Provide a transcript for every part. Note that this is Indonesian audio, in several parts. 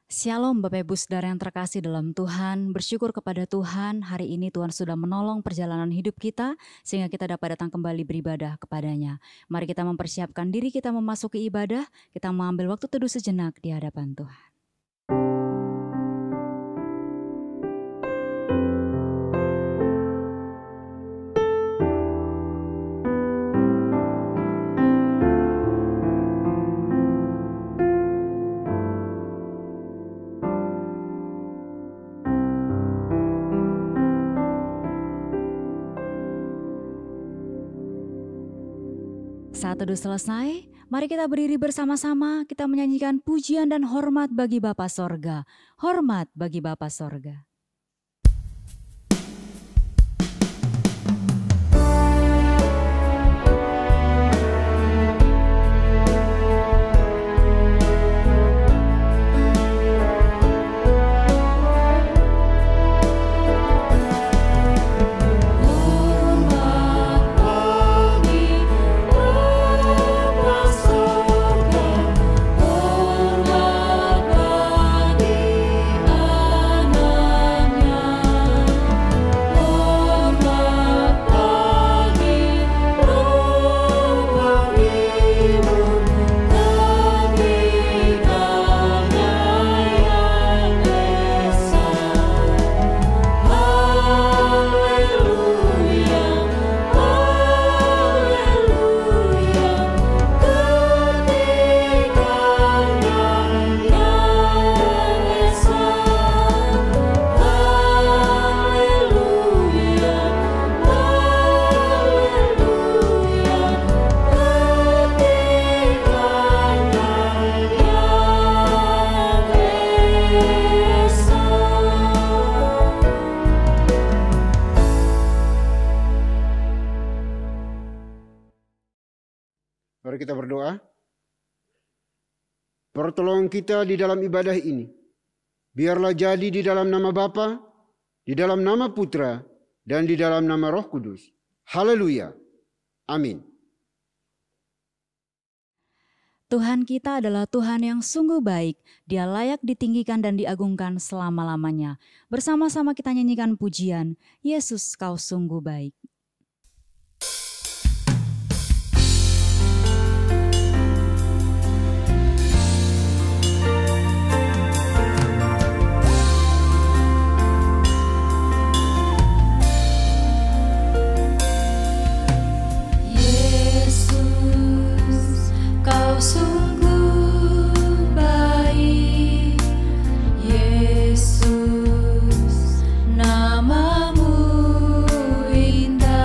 Shalom Bapak Ibu Saudara yang terkasih dalam Tuhan, bersyukur kepada Tuhan hari ini Tuhan sudah menolong perjalanan hidup kita sehingga kita dapat datang kembali beribadah kepadanya. Mari kita mempersiapkan diri kita memasuki ibadah, kita mengambil waktu teduh sejenak di hadapan Tuhan. Saat teduh selesai, mari kita berdiri bersama-sama, kita menyanyikan pujian dan hormat bagi Bapa Sorga. Hormat bagi Bapa Sorga. Mari kita berdoa. Pertolongan kita di dalam ibadah ini, biarlah jadi di dalam nama Bapa, di dalam nama Putra, dan di dalam nama Roh Kudus. Haleluya. Amin. Tuhan kita adalah Tuhan yang sungguh baik, Dia layak ditinggikan dan diagungkan selama-lamanya. Bersama-sama kita nyanyikan pujian, Yesus kau sungguh baik. Yesus, namamu indah.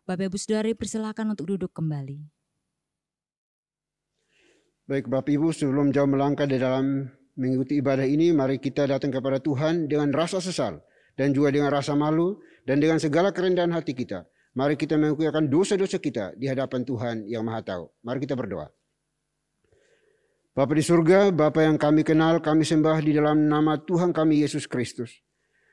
Bapak Ibu Saudara persilakan untuk duduk kembali. Baik Bapak Ibu, sebelum jauh melangkah di dalam mengikuti ibadah ini, mari kita datang kepada Tuhan dengan rasa sesal dan juga dengan rasa malu dan dengan segala kerendahan hati kita. Mari kita mengakui akan dosa-dosa kita di hadapan Tuhan yang Maha Tahu. Mari kita berdoa. Bapa di surga, Bapa yang kami kenal, kami sembah di dalam nama Tuhan kami Yesus Kristus.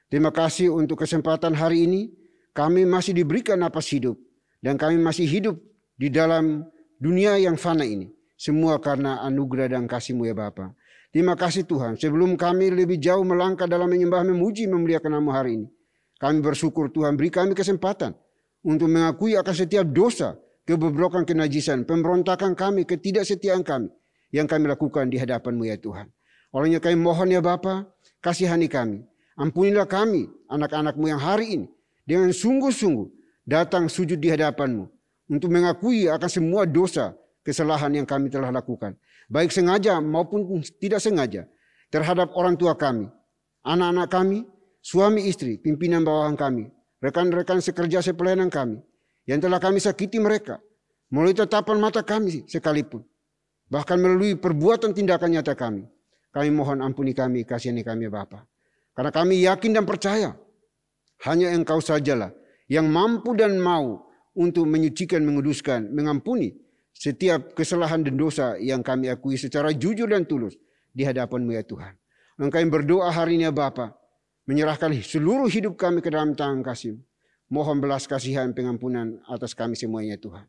Terima kasih untuk kesempatan hari ini. Kami masih diberikan napas hidup dan kami masih hidup di dalam dunia yang fana ini. Semua karena anugerah dan kasih-Mu ya Bapa. Terima kasih Tuhan. Sebelum kami lebih jauh melangkah dalam menyembah, memuji, memuliakan nama hari ini, kami bersyukur Tuhan beri kami kesempatan untuk mengakui akan setiap dosa, kebobrokan, kenajisan, pemberontakan kami, ketidaksetiaan kami yang kami lakukan di hadapan-Mu ya Tuhan. Olehnya kami mohon ya Bapa, kasihani kami. Ampunilah kami, anak-anak-Mu yang hari ini dengan sungguh-sungguh datang sujud di hadapan-Mu untuk mengakui akan semua dosa, kesalahan yang kami telah lakukan. Baik sengaja maupun tidak sengaja terhadap orang tua kami, anak-anak kami, suami istri, pimpinan bawahan kami, rekan-rekan sekerja sepelayanan kami, yang telah kami sakiti mereka, melalui tatapan mata kami sekalipun. Bahkan melalui perbuatan tindakan nyata kami. Kami mohon ampuni kami, kasihani kami Bapa. Karena kami yakin dan percaya hanya Engkau sajalah yang mampu dan mau untuk menyucikan, menguduskan, mengampuni setiap kesalahan dan dosa yang kami akui secara jujur dan tulus di hadapan-Mu ya Tuhan. Dan kami berdoa hari ini ya Bapa, menyerahkan seluruh hidup kami ke dalam tangan kasih-Mu. Mohon belas kasihan pengampunan atas kami semuanya Tuhan.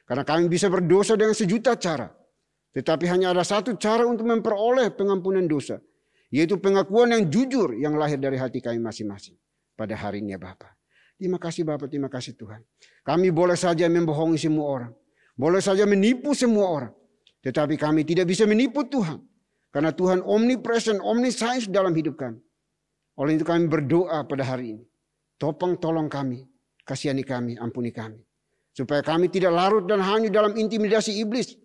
Karena kami bisa berdosa dengan sejuta cara. Tetapi hanya ada satu cara untuk memperoleh pengampunan dosa. Yaitu pengakuan yang jujur yang lahir dari hati kami masing-masing. Pada hari ini ya Bapa. Terima kasih Bapa, terima kasih Tuhan. Kami boleh saja membohongi semua orang. Boleh saja menipu semua orang. Tetapi kami tidak bisa menipu Tuhan. Karena Tuhan omnipresent, omniscience dalam hidup kami. Oleh itu kami berdoa pada hari ini. Tolong kami, kasihani kami, ampuni kami. Supaya kami tidak larut dan hanyut dalam intimidasi iblis.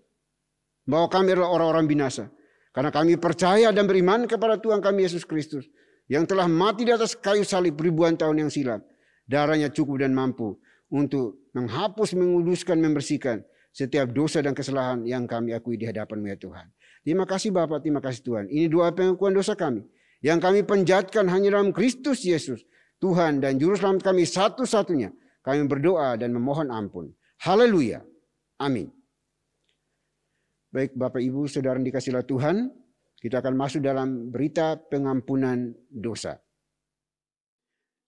Bahwa kami adalah orang-orang binasa. Karena kami percaya dan beriman kepada Tuhan kami Yesus Kristus. Yang telah mati di atas kayu salib ribuan tahun yang silam. Darahnya cukup dan mampu untuk menghapus, menguduskan, membersihkan setiap dosa dan kesalahan yang kami akui di hadapan-Mu ya Tuhan. Terima kasih Bapa, terima kasih Tuhan. Ini doa pengakuan dosa kami. Yang kami panjatkan hanya dalam Kristus Yesus. Tuhan dan Juru Selamat kami satu-satunya. Kami berdoa dan memohon ampun. Haleluya. Amin. Baik Bapak Ibu Saudara dikasihi Tuhan, kita akan masuk dalam berita pengampunan dosa.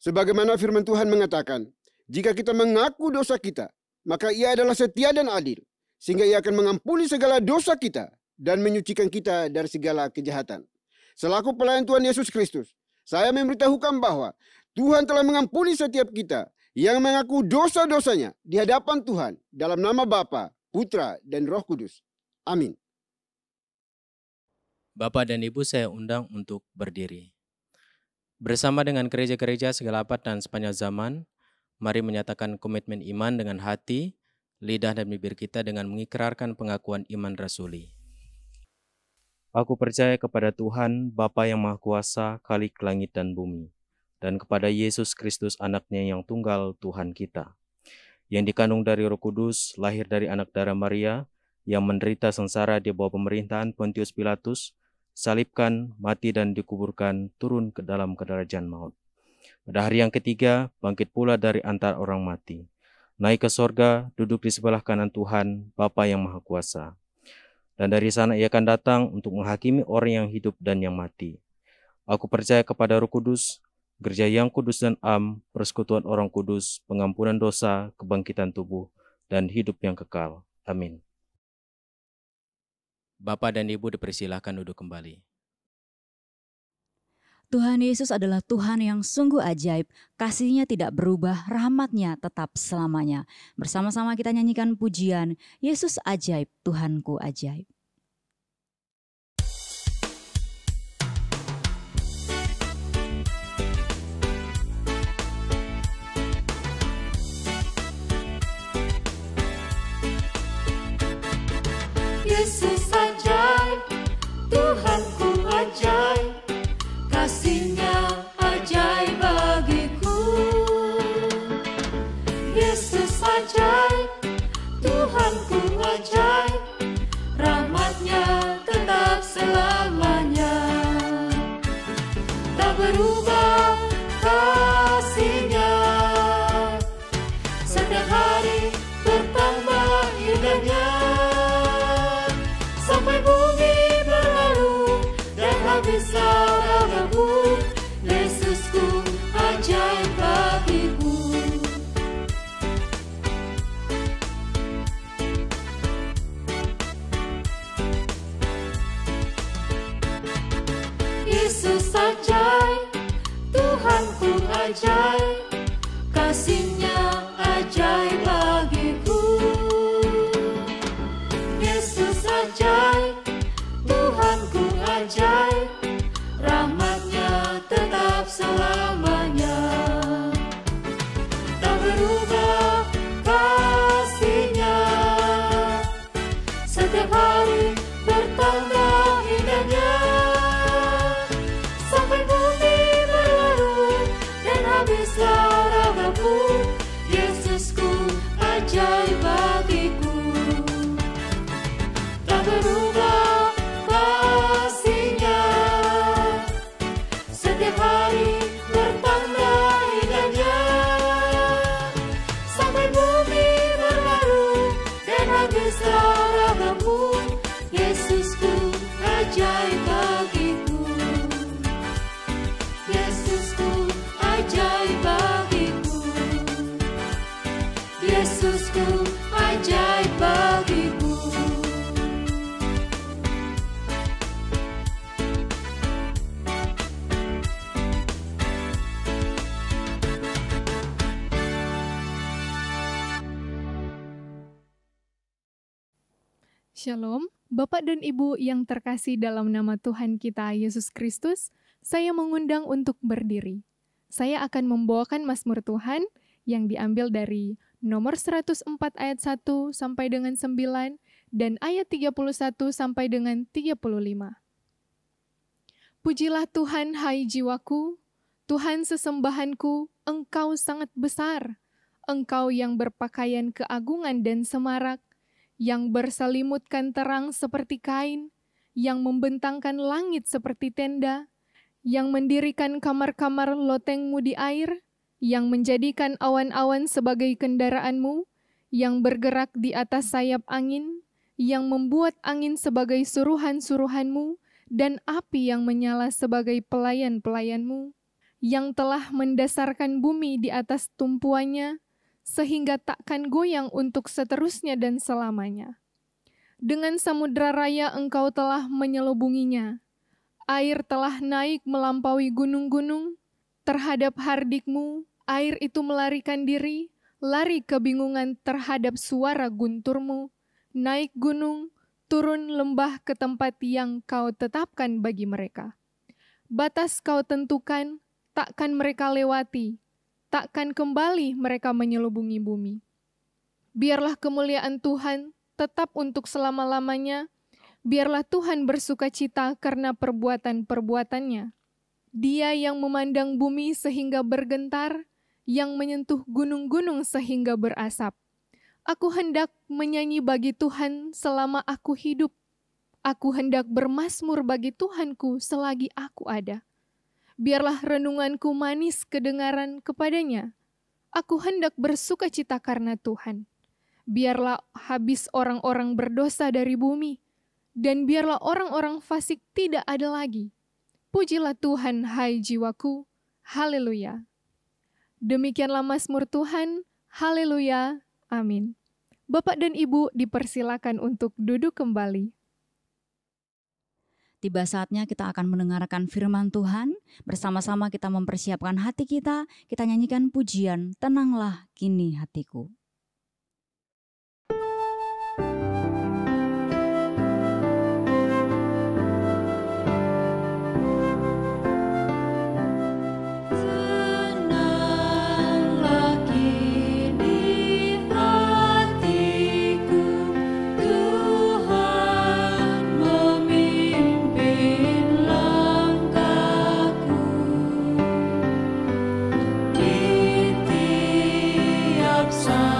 Sebagaimana firman Tuhan mengatakan, jika kita mengaku dosa kita, maka Ia adalah setia dan adil, sehingga Ia akan mengampuni segala dosa kita dan menyucikan kita dari segala kejahatan. Selaku pelayan Tuhan Yesus Kristus, saya memberitahukan bahwa Tuhan telah mengampuni setiap kita yang mengaku dosa-dosanya di hadapan Tuhan dalam nama Bapa, Putra, dan Roh Kudus. Amin. Bapak dan Ibu saya undang untuk berdiri. Bersama dengan gereja-gereja segalapat dan sepanjang zaman, mari menyatakan komitmen iman dengan hati, lidah dan bibir kita dengan mengikrarkan pengakuan iman rasuli. Aku percaya kepada Tuhan, Bapa yang Maha Kuasa, Khalik langit dan bumi, dan kepada Yesus Kristus anaknya yang tunggal Tuhan kita, yang dikandung dari Roh Kudus, lahir dari anak darah Maria, yang menderita sengsara di bawah pemerintahan Pontius Pilatus, salibkan, mati dan dikuburkan, turun ke dalam kedarajan maut. Pada hari yang ketiga, bangkit pula dari antara orang mati. Naik ke sorga, duduk di sebelah kanan Tuhan, Bapa yang Maha Kuasa. Dan dari sana Ia akan datang untuk menghakimi orang yang hidup dan yang mati. Aku percaya kepada Roh Kudus, gereja yang kudus dan am, persekutuan orang kudus, pengampunan dosa, kebangkitan tubuh, dan hidup yang kekal. Amin. Bapak dan Ibu dipersilahkan duduk kembali. Tuhan Yesus adalah Tuhan yang sungguh ajaib, kasih-Nya tidak berubah, rahmat-Nya tetap selamanya. Bersama-sama kita nyanyikan pujian, Yesus ajaib, Tuhanku ajaib. Yesus ajaib, Tuhanku ajaib, kasih-Nya ajaib bagiku. Yesus ajaib. berubah kasih-Nya. Setiap hari bertambah indahnya, sampai bumi berlalu dan habislah ragaku. Yesusku ajaib bagiku. Yesus ajaib, Tuhanku ajaib, kasih-Nya ajaib bagiku. Yesus ajaib, Tuhanku ajaib, rahmat-Nya tetap selamanya. Tak berubah kasih-Nya, setiap hari bertambah indahnya, sampai bumi berlalu dan habislah ragaku. Yesusku ajaib bagiku. Tak berubah kasih-Nya, setiap hari bertambah indahnya, sampai bumi berlalu dan habislah ragaku. Yesusku ajaib bagiku. Yesusku ajaib bagiku. Yesusku ajaib bagiku. Shalom, Bapak dan Ibu yang terkasih dalam nama Tuhan kita Yesus Kristus, saya mengundang untuk berdiri. Saya akan membawakan Mazmur Tuhan yang diambil dari nomor 104 ayat 1 sampai dengan 9 dan ayat 31 sampai dengan 35. Pujilah Tuhan, hai jiwaku, Tuhan sesembahanku, Engkau sangat besar. Engkau yang berpakaian keagungan dan semarak, yang berselimutkan terang seperti kain, yang membentangkan langit seperti tenda, yang mendirikan kamar-kamar lotengmu di air, yang menjadikan awan-awan sebagai kendaraanmu, yang bergerak di atas sayap angin, yang membuat angin sebagai suruhan-suruhanmu, dan api yang menyala sebagai pelayan-pelayanmu, yang telah mendasarkan bumi di atas tumpuannya, sehingga takkan goyang untuk seterusnya dan selamanya. Dengan samudra raya Engkau telah menyelubunginya. Air telah naik melampaui gunung-gunung. Terhadap hardikmu, air itu melarikan diri, lari kebingungan terhadap suara gunturmu. Naik gunung, turun lembah ke tempat yang Kau tetapkan bagi mereka. Batas Kau tentukan, takkan mereka lewati. Takkan kembali mereka menyelubungi bumi. Biarlah kemuliaan Tuhan tetap untuk selama-lamanya. Biarlah Tuhan bersukacita karena perbuatan-perbuatannya. Dia yang memandang bumi sehingga bergentar, yang menyentuh gunung-gunung sehingga berasap. Aku hendak menyanyi bagi Tuhan selama aku hidup. Aku hendak bermazmur bagi Tuhanku selagi aku ada. Biarlah renunganku manis kedengaran kepadanya. Aku hendak bersukacita karena Tuhan. Biarlah habis orang-orang berdosa dari bumi, dan biarlah orang-orang fasik tidak ada lagi. Pujilah Tuhan, hai jiwaku. Haleluya. Demikianlah Mazmur Tuhan. Haleluya. Amin. Bapak dan Ibu dipersilakan untuk duduk kembali. Tiba saatnya kita akan mendengarkan firman Tuhan. Bersama-sama kita mempersiapkan hati kita. Kita nyanyikan pujian, tenanglah kini hatiku. Saat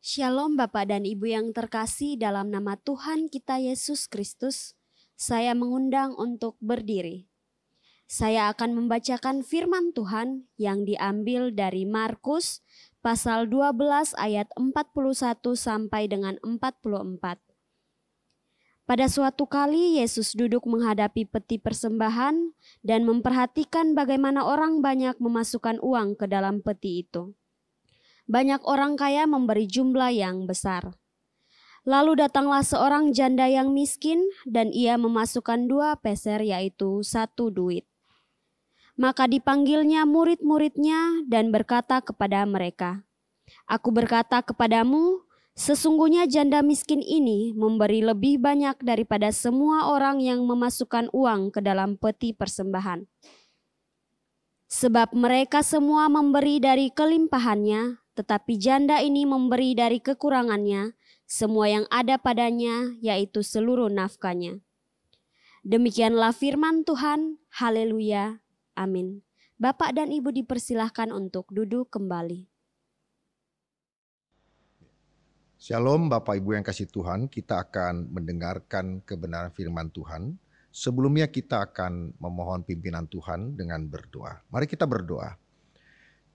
Shalom Bapak dan Ibu yang terkasih, dalam nama Tuhan kita Yesus Kristus, saya mengundang untuk berdiri. Saya akan membacakan firman Tuhan yang diambil dari Markus pasal 12 ayat 41 sampai dengan 44. Pada suatu kali Yesus duduk menghadapi peti persembahan dan memperhatikan bagaimana orang banyak memasukkan uang ke dalam peti itu. Banyak orang kaya memberi jumlah yang besar. Lalu datanglah seorang janda yang miskin dan ia memasukkan 2 peser, yaitu 1 duit. Maka dipanggilnya murid-muridnya dan berkata kepada mereka, "Aku berkata kepadamu, sesungguhnya janda miskin ini memberi lebih banyak daripada semua orang yang memasukkan uang ke dalam peti persembahan. Sebab mereka semua memberi dari kelimpahannya, tetapi janda ini memberi dari kekurangannya, semua yang ada padanya, yaitu seluruh nafkahnya." Demikianlah firman Tuhan. Haleluya. Amin. Bapak dan Ibu dipersilahkan untuk duduk kembali. Shalom Bapak Ibu yang kasih Tuhan, kita akan mendengarkan kebenaran firman Tuhan. Sebelumnya kita akan memohon pimpinan Tuhan dengan berdoa. Mari kita berdoa.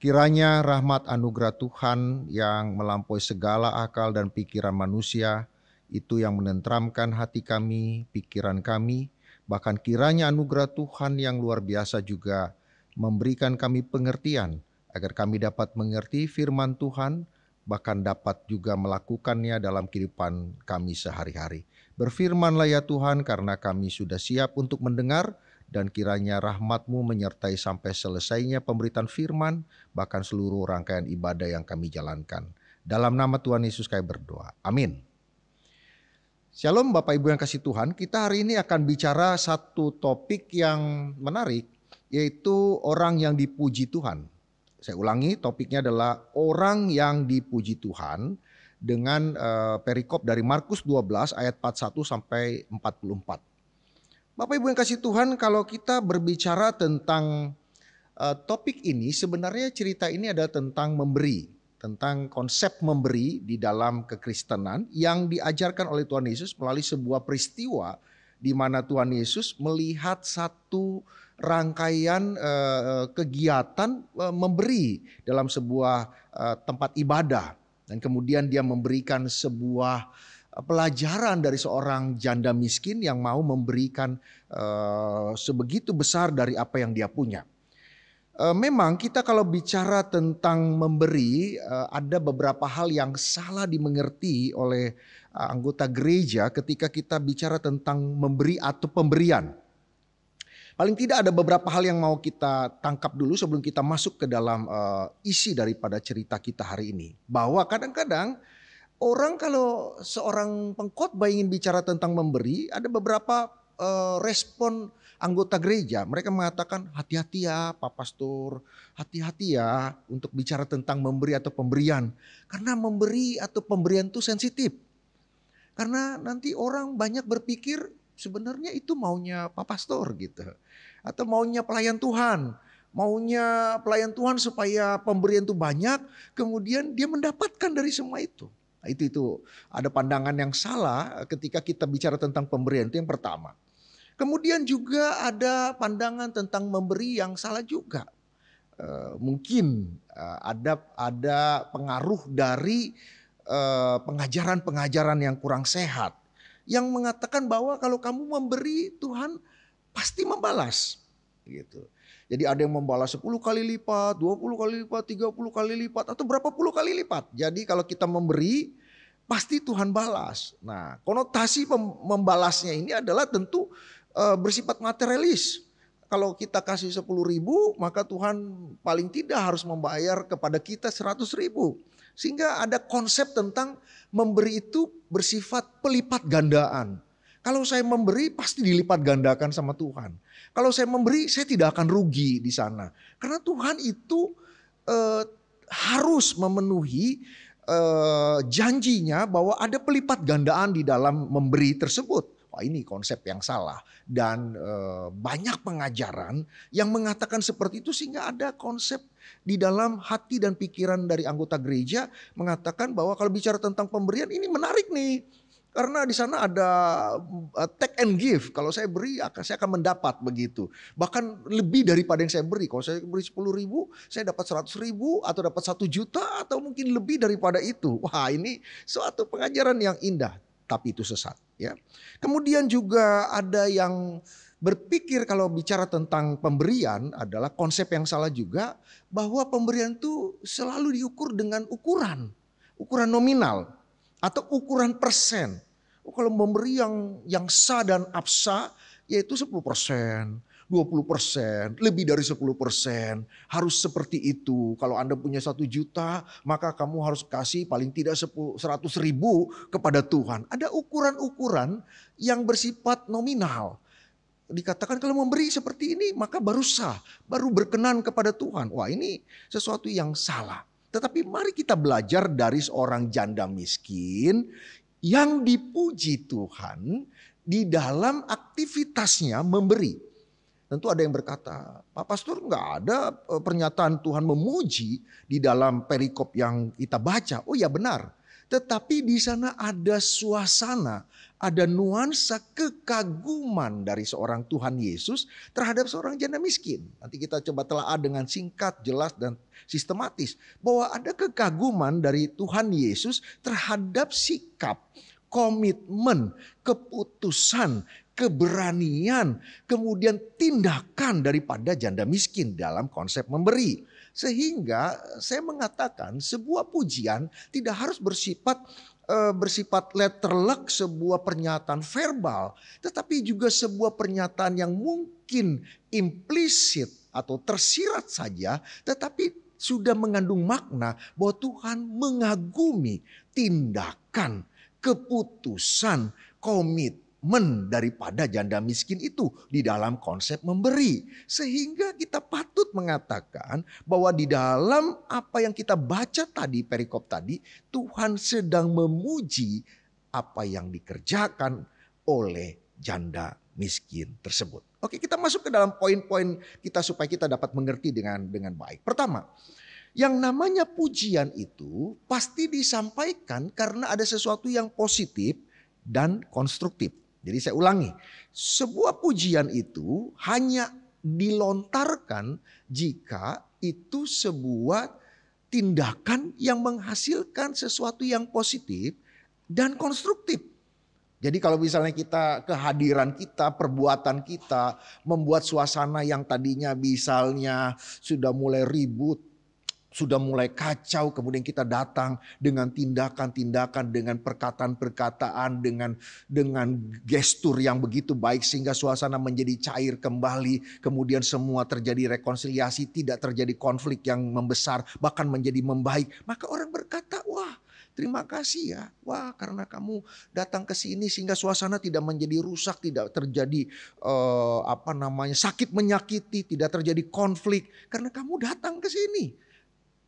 Kiranya rahmat anugerah Tuhan yang melampaui segala akal dan pikiran manusia, itu yang menenteramkan hati kami, pikiran kami, bahkan kiranya anugerah Tuhan yang luar biasa juga memberikan kami pengertian, agar kami dapat mengerti firman Tuhan, bahkan dapat juga melakukannya dalam kehidupan kami sehari-hari. Berfirmanlah ya Tuhan, karena kami sudah siap untuk mendengar, dan kiranya rahmat-Mu menyertai sampai selesainya pemberitaan firman, bahkan seluruh rangkaian ibadah yang kami jalankan. Dalam nama Tuhan Yesus kami berdoa. Amin. Shalom Bapak Ibu yang kasih Tuhan, kita hari ini akan bicara satu topik yang menarik, yaitu orang yang dipuji Tuhan. Saya ulangi, topiknya adalah orang yang dipuji Tuhan, dengan perikop dari Markus 12 ayat 41 sampai 44. Bapak Ibu yang kasih Tuhan, kalau kita berbicara tentang topik ini, sebenarnya cerita ini adalah tentang memberi, tentang konsep memberi di dalam kekristenan yang diajarkan oleh Tuhan Yesus melalui sebuah peristiwa di mana Tuhan Yesus melihat satu rangkaian kegiatan memberi dalam sebuah tempat ibadah, dan kemudian dia memberikan sebuah pelajaran dari seorang janda miskin yang mau memberikan sebegitu besar dari apa yang dia punya. Memang kita kalau bicara tentang memberi, ada beberapa hal yang salah dimengerti oleh anggota gereja ketika kita bicara tentang memberi atau pemberian. Paling tidak ada beberapa hal yang mau kita tangkap dulu sebelum kita masuk ke dalam isi daripada cerita kita hari ini. Bahwa kadang-kadang orang kalau seorang pengkhotbah ingin bicara tentang memberi, ada beberapa respon anggota gereja. Mereka mengatakan, hati-hati ya Pak Pastor, hati-hati ya untuk bicara tentang memberi atau pemberian. Karena memberi atau pemberian itu sensitif. Karena nanti orang banyak berpikir sebenarnya itu maunya Pak Pastor gitu. Atau maunya pelayan Tuhan. Maunya pelayan Tuhan supaya pemberian itu banyak, kemudian dia mendapatkan dari semua itu. Nah, itu ada pandangan yang salah ketika kita bicara tentang pemberian, itu yang pertama. Kemudian juga ada pandangan tentang memberi yang salah juga. Mungkin ada pengaruh dari pengajaran-pengajaran yang kurang sehat, yang mengatakan bahwa kalau kamu memberi, Tuhan pasti membalas. Gitu. Jadi ada yang membalas 10 kali lipat, 20 kali lipat, 30 kali lipat, atau berapa puluh kali lipat. Jadi kalau kita memberi, pasti Tuhan balas. Nah, konotasi membalasnya ini adalah tentu bersifat materialis. Kalau kita kasih 10.000, maka Tuhan paling tidak harus membayar kepada kita 100.000. Sehingga ada konsep tentang memberi itu bersifat pelipat gandaan. Kalau saya memberi pasti dilipat gandakan sama Tuhan. Kalau saya memberi saya tidak akan rugi di sana. Karena Tuhan itu harus memenuhi janjinya bahwa ada pelipat gandaan di dalam memberi tersebut. Wah, ini konsep yang salah. Dan banyak pengajaran yang mengatakan seperti itu, sehingga ada konsep di dalam hati dan pikiran dari anggota gereja mengatakan bahwa kalau bicara tentang pemberian ini menarik nih. Karena di sana ada take and give. Kalau saya beri, saya akan mendapat begitu. Bahkan lebih daripada yang saya beri. Kalau saya beri 10.000, saya dapat 100.000 atau dapat 1 juta atau mungkin lebih daripada itu. Wah, ini suatu pengajaran yang indah, tapi itu sesat. Ya. Kemudian juga ada yang berpikir kalau bicara tentang pemberian adalah konsep yang salah juga, bahwa pemberian itu selalu diukur dengan ukuran nominal. Atau ukuran persen. Kalau memberi yang sah dan absah, yaitu 10%, 20%, lebih dari 10%. Harus seperti itu. Kalau Anda punya 1 juta, maka kamu harus kasih paling tidak 100.000 kepada Tuhan. Ada ukuran-ukuran yang bersifat nominal. Dikatakan kalau memberi seperti ini, maka baru sah, baru berkenan kepada Tuhan. Wah, ini sesuatu yang salah. Tetapi mari kita belajar dari seorang janda miskin yang dipuji Tuhan di dalam aktivitasnya memberi. Tentu ada yang berkata, Pak Pastor, nggak ada pernyataan Tuhan memuji di dalam perikop yang kita baca. Oh ya, benar. Tetapi di sana ada suasana, ada nuansa kekaguman dari seorang Tuhan Yesus terhadap seorang janda miskin. Nanti kita coba telaah dengan singkat, jelas, dan sistematis. Bahwa ada kekaguman dari Tuhan Yesus terhadap sikap, komitmen, keputusan, keberanian, kemudian tindakan daripada janda miskin dalam konsep memberi. Sehingga saya mengatakan sebuah pujian tidak harus bersifat letterlek, sebuah pernyataan verbal, tetapi juga sebuah pernyataan yang mungkin implisit atau tersirat saja, tetapi sudah mengandung makna bahwa Tuhan mengagumi tindakan, keputusan, komitmen daripada janda miskin itu di dalam konsep memberi. Sehingga kita patut mengatakan bahwa di dalam apa yang kita baca tadi, perikop tadi, Tuhan sedang memuji apa yang dikerjakan oleh janda miskin tersebut. Oke, kita masuk ke dalam poin-poin kita supaya kita dapat mengerti dengan baik. Pertama, yang namanya pujian itu pasti disampaikan karena ada sesuatu yang positif dan konstruktif. Jadi saya ulangi, sebuah pujian itu hanya dilontarkan jika itu sebuah tindakan yang menghasilkan sesuatu yang positif dan konstruktif. Jadi kalau misalnya kehadiran kita, perbuatan kita membuat suasana yang tadinya misalnya sudah mulai ribut, sudah mulai kacau, kemudian kita datang dengan tindakan-tindakan, dengan perkataan-perkataan, dengan gestur yang begitu baik sehingga suasana menjadi cair kembali, kemudian semua terjadi rekonsiliasi, tidak terjadi konflik yang membesar, bahkan menjadi membaik. Maka orang berkata, wah, terima kasih ya. Wah, karena kamu datang ke sini sehingga suasana tidak menjadi rusak, tidak terjadi sakit menyakiti, tidak terjadi konflik karena kamu datang ke sini.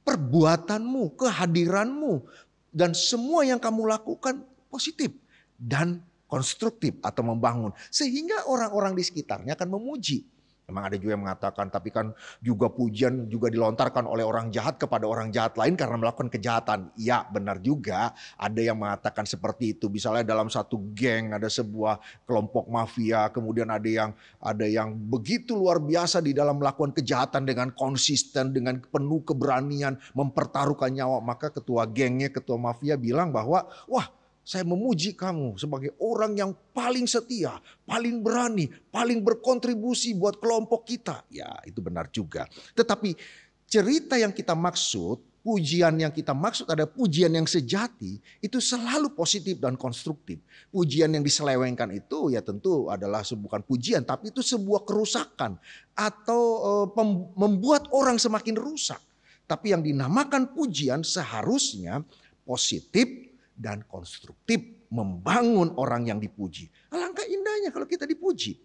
Perbuatanmu, kehadiranmu, dan semua yang kamu lakukan positif dan konstruktif atau membangun. Sehingga orang-orang di sekitarnya akan memuji. Memang ada juga yang mengatakan, tapi kan juga pujian juga dilontarkan oleh orang jahat kepada orang jahat lain karena melakukan kejahatan. Ya, benar juga. Ada yang mengatakan seperti itu. Misalnya dalam satu geng ada sebuah kelompok mafia, kemudian ada yang begitu luar biasa di dalam melakukan kejahatan dengan konsisten, dengan penuh keberanian, mempertaruhkan nyawa. Maka ketua gengnya, ketua mafia bilang bahwa, wah, saya memuji kamu sebagai orang yang paling setia, paling berani, paling berkontribusi buat kelompok kita. Ya, itu benar juga. Tetapi cerita yang kita maksud, pujian yang kita maksud ada pujian yang sejati, itu selalu positif dan konstruktif. Pujian yang diselewengkan itu ya tentu adalah bukan pujian, tapi itu sebuah kerusakan atau membuat orang semakin rusak. Tapi yang dinamakan pujian seharusnya positif dan konstruktif, membangun orang yang dipuji. Alangkah indahnya kalau kita dipuji.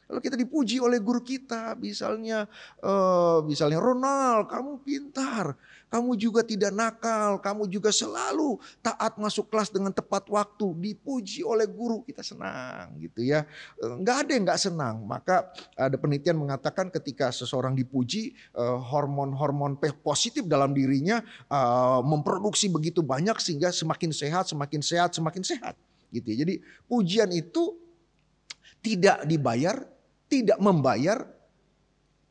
Kalau kita dipuji oleh guru kita, misalnya Ronald, kamu pintar, kamu juga tidak nakal, kamu juga selalu taat masuk kelas dengan tepat waktu, dipuji oleh guru, kita senang gitu ya. Nggak ada yang nggak senang. Maka ada penelitian mengatakan ketika seseorang dipuji, hormon-hormon positif dalam dirinya memproduksi begitu banyak sehingga semakin sehat, semakin sehat, semakin sehat. Gitu ya. Jadi pujian itu tidak dibayar, tidak membayar,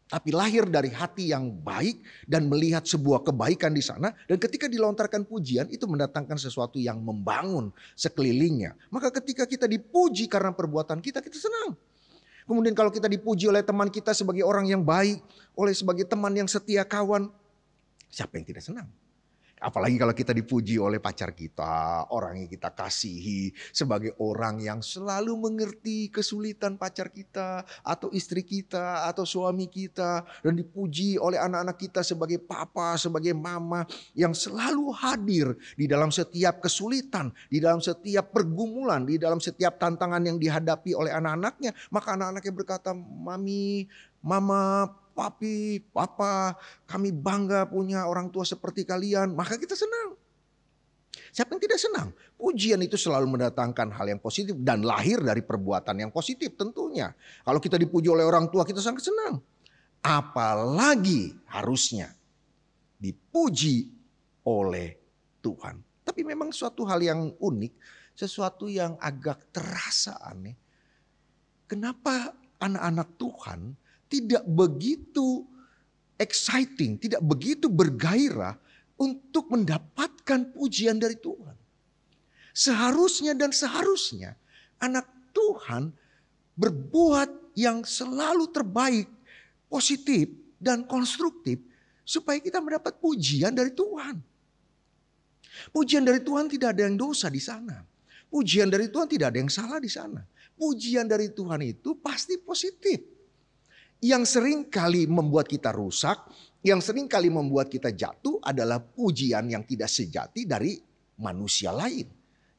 tapi lahir dari hati yang baik dan melihat sebuah kebaikan di sana. Dan ketika dilontarkan pujian itu mendatangkan sesuatu yang membangun sekelilingnya. Maka ketika kita dipuji karena perbuatan kita, kita senang. Kemudian kalau kita dipuji oleh teman kita sebagai orang yang baik, oleh sebagai teman yang setia kawan, siapa yang tidak senang? Apalagi kalau kita dipuji oleh pacar kita, orang yang kita kasihi, sebagai orang yang selalu mengerti kesulitan pacar kita, atau istri kita, atau suami kita. Dan dipuji oleh anak-anak kita sebagai papa, sebagai mama, yang selalu hadir di dalam setiap kesulitan, di dalam setiap pergumulan, di dalam setiap tantangan yang dihadapi oleh anak-anaknya. Maka anak-anaknya berkata, mami, mama, papi, papa, kami bangga punya orang tua seperti kalian. Maka kita senang. Siapa yang tidak senang? Pujian itu selalu mendatangkan hal yang positif dan lahir dari perbuatan yang positif tentunya. Kalau kita dipuji oleh orang tua, kita sangat senang. Apalagi harusnya dipuji oleh Tuhan. Tapi memang suatu hal yang unik, sesuatu yang agak terasa aneh. Kenapa anak-anak Tuhan tidak begitu exciting, tidak begitu bergairah untuk mendapatkan pujian dari Tuhan? Seharusnya dan seharusnya anak Tuhan berbuat yang selalu terbaik, positif dan konstruktif supaya kita mendapat pujian dari Tuhan. Pujian dari Tuhan tidak ada yang dosa di sana. Pujian dari Tuhan tidak ada yang salah di sana. Pujian dari Tuhan itu pasti positif. Yang sering kali membuat kita rusak, yang sering kali membuat kita jatuh adalah pujian yang tidak sejati dari manusia lain.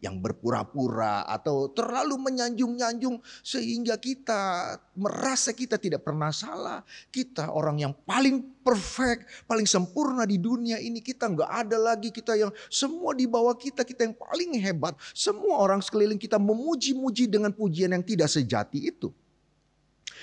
Yang berpura-pura atau terlalu menyanjung-nyanjung sehingga kita merasa kita tidak pernah salah. Kita orang yang paling perfect, paling sempurna di dunia ini. Kita nggak ada lagi, kita yang semua di bawah kita, kita yang paling hebat. Semua orang sekeliling kita memuji-muji dengan pujian yang tidak sejati itu.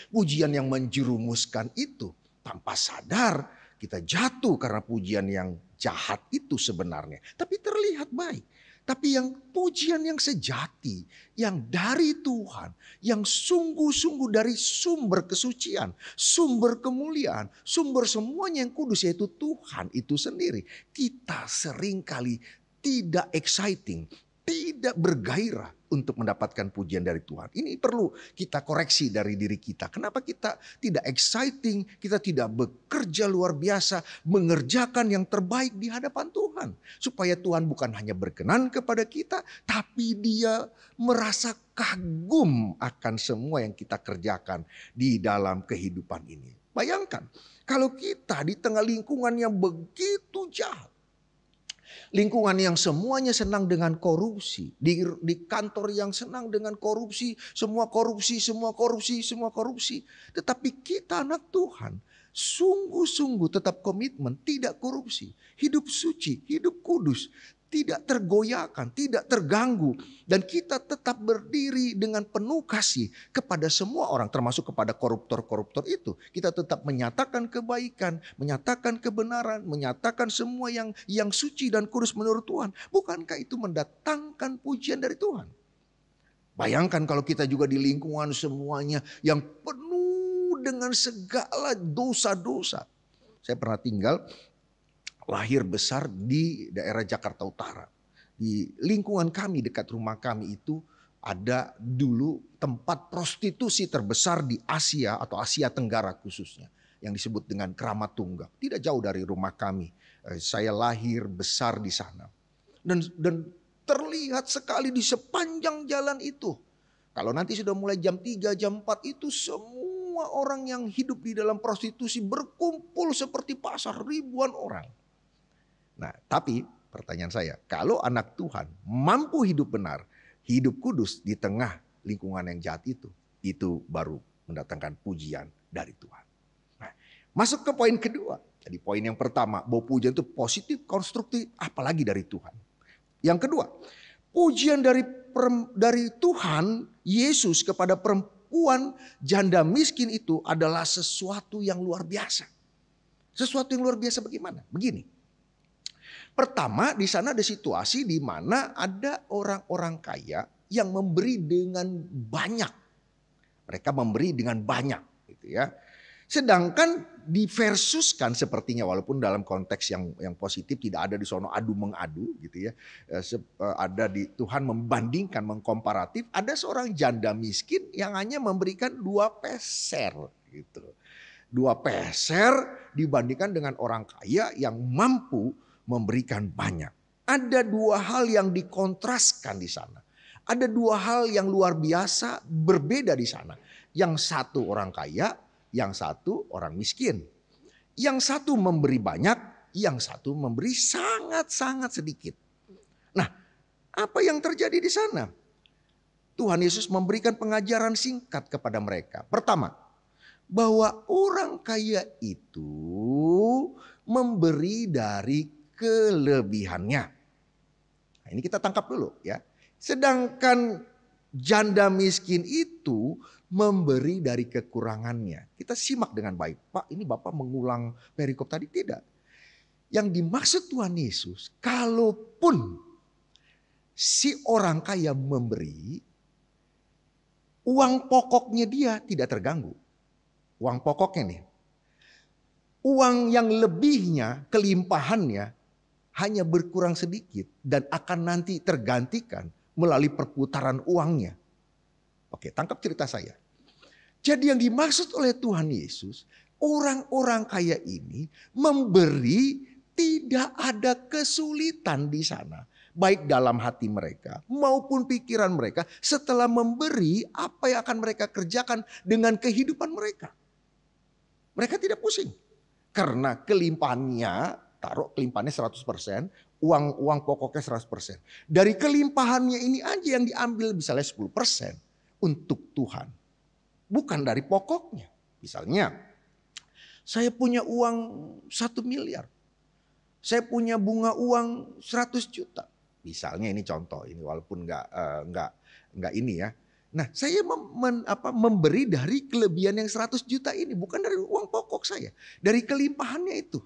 Pujian yang menjerumuskan itu, tanpa sadar kita jatuh karena pujian yang jahat itu sebenarnya. Tapi terlihat baik. Tapi yang pujian yang sejati, yang dari Tuhan, yang sungguh-sungguh dari sumber kesucian, sumber kemuliaan, sumber semuanya yang kudus yaitu Tuhan itu sendiri. Kita seringkali tidak exciting, tidak bergairah untuk mendapatkan pujian dari Tuhan. Ini perlu kita koreksi dari diri kita. Kenapa kita tidak exciting, kita tidak bekerja luar biasa, mengerjakan yang terbaik di hadapan Tuhan. Supaya Tuhan bukan hanya berkenan kepada kita, tapi Dia merasa kagum akan semua yang kita kerjakan di dalam kehidupan ini. Bayangkan, kalau kita di tengah lingkungan yang begitu jahat, lingkungan yang semuanya senang dengan korupsi. Di kantor yang senang dengan korupsi. Semua korupsi, semua korupsi, semua korupsi. Tetapi kita anak Tuhan sungguh-sungguh tetap komitmen tidak korupsi. Hidup suci, hidup kudus. Tidak tergoyahkan, tidak terganggu. Dan kita tetap berdiri dengan penuh kasih kepada semua orang. Termasuk kepada koruptor-koruptor itu. Kita tetap menyatakan kebaikan, menyatakan kebenaran, menyatakan semua yang suci dan kudus menurut Tuhan. Bukankah itu mendatangkan pujian dari Tuhan? Bayangkan kalau kita juga di lingkungan semuanya yang penuh dengan segala dosa-dosa. Saya pernah tinggal lahir besar di daerah Jakarta Utara. Di lingkungan kami, dekat rumah kami itu ada dulu tempat prostitusi terbesar di Asia atau Asia Tenggara khususnya. Yang disebut dengan Keramat Tunggal. Tidak jauh dari rumah kami. Saya lahir besar di sana. Dan terlihat sekali di sepanjang jalan itu. Kalau nanti sudah mulai jam 3, jam 4 itu semua orang yang hidup di dalam prostitusi berkumpul seperti pasar, ribuan orang. Nah, tapi pertanyaan saya, kalau anak Tuhan mampu hidup benar, hidup kudus di tengah lingkungan yang jahat itu baru mendatangkan pujian dari Tuhan. Nah, masuk ke poin kedua. Jadi poin yang pertama, bahwa pujian itu positif, konstruktif, apalagi dari Tuhan. Yang kedua, pujian dari Tuhan Yesus kepada perempuan janda miskin itu adalah sesuatu yang luar biasa. Sesuatu yang luar biasa bagaimana? Begini. Pertama, di sana ada situasi di mana ada orang-orang kaya yang memberi dengan banyak. Mereka memberi dengan banyak, gitu ya. Sedangkan diversuskan sepertinya, walaupun dalam konteks yang positif, tidak ada di sono adu mengadu, gitu ya. Ada di Tuhan membandingkan, mengkomparatif. Ada seorang janda miskin yang hanya memberikan 2 peser, gitu. 2 peser dibandingkan dengan orang kaya yang mampu memberikan banyak. Ada 2 hal yang dikontraskan di sana. Ada 2 hal yang luar biasa berbeda di sana. Yang satu orang kaya, yang satu orang miskin. Yang satu memberi banyak, yang satu memberi sangat-sangat sedikit. Nah, apa yang terjadi di sana? Tuhan Yesus memberikan pengajaran singkat kepada mereka. Pertama, bahwa orang kaya itu memberi dari kelebihannya. Nah, ini kita tangkap dulu ya. Sedangkan janda miskin itu memberi dari kekurangannya. Kita simak dengan baik. Pak, ini Bapak mengulang perikop tadi? Tidak. Yang dimaksud Tuhan Yesus, kalaupun si orang kaya memberi, uang pokoknya dia tidak terganggu. Uang pokoknya nih. Uang yang lebihnya, kelimpahannya hanya berkurang sedikit dan akan nanti tergantikan melalui perputaran uangnya. Oke, tangkap cerita saya. Jadi yang dimaksud oleh Tuhan Yesus, orang-orang kaya ini memberi, tidak ada kesulitan di sana. Baik dalam hati mereka maupun pikiran mereka setelah memberi apa yang akan mereka kerjakan dengan kehidupan mereka. Mereka tidak pusing. Karena kelimpahannya, taruh kelimpahannya 100%, uang pokoknya 100%. Dari kelimpahannya ini aja yang diambil misalnya 10%. Untuk Tuhan, bukan dari pokoknya. Misalnya, saya punya uang 1 miliar, saya punya bunga uang 100 juta. Misalnya ini contoh, ini walaupun nggak ini ya. Nah, saya memberi dari kelebihan yang 100 juta ini, bukan dari uang pokok saya, dari kelimpahannya itu.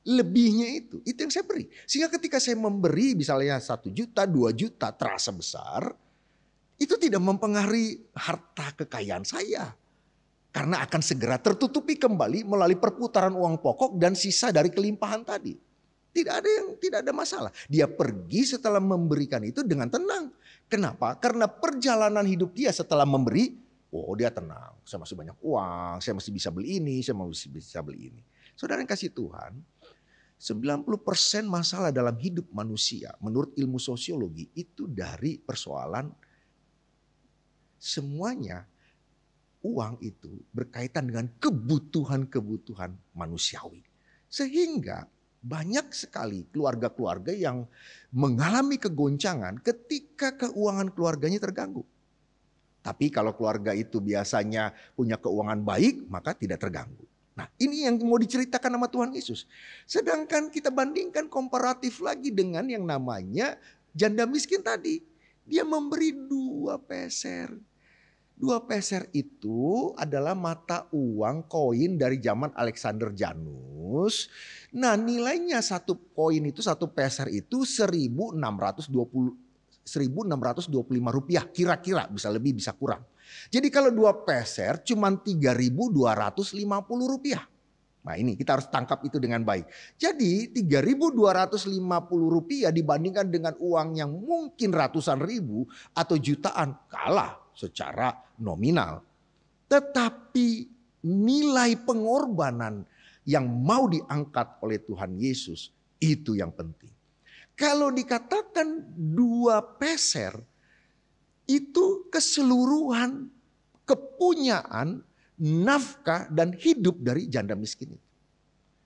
Lebihnya itu yang saya beri. Sehingga ketika saya memberi misalnya 1 juta, 2 juta terasa besar. Itu tidak mempengaruhi harta kekayaan saya. Karena akan segera tertutupi kembali melalui perputaran uang pokok dan sisa dari kelimpahan tadi. Tidak ada masalah. Dia pergi setelah memberikan itu dengan tenang. Kenapa? Karena perjalanan hidup dia setelah memberi, dia tenang. Saya masih banyak uang, saya masih bisa beli ini, saya masih bisa beli ini. Saudara yang kasih Tuhan, 90% masalah dalam hidup manusia menurut ilmu sosiologi itu dari persoalan semuanya uang itu berkaitan dengan kebutuhan-kebutuhan manusiawi. Sehingga banyak sekali keluarga-keluarga yang mengalami kegoncangan ketika keuangan keluarganya terganggu. Tapi kalau keluarga itu biasanya punya keuangan baik, maka tidak terganggu. Nah, ini yang mau diceritakan sama Tuhan Yesus. Sedangkan kita bandingkan komparatif lagi dengan yang namanya janda miskin tadi. Dia memberi 2 peser. 2 peser itu adalah mata uang koin dari zaman Alexander Janus. Nah, nilainya 1 koin itu, 1 peser itu 1.625 rupiah. Kira-kira bisa lebih bisa kurang. Jadi kalau 2 peser cuma 3.250 rupiah. Nah ini kita harus tangkap itu dengan baik. Jadi 3.250 rupiah dibandingkan dengan uang yang mungkin ratusan ribu atau jutaan kalah secara nominal. Tetapi nilai pengorbanan yang mau diangkat oleh Tuhan Yesus itu yang penting. Kalau dikatakan 2 peser itu keseluruhan kepunyaan, nafkah dan hidup dari janda miskin itu.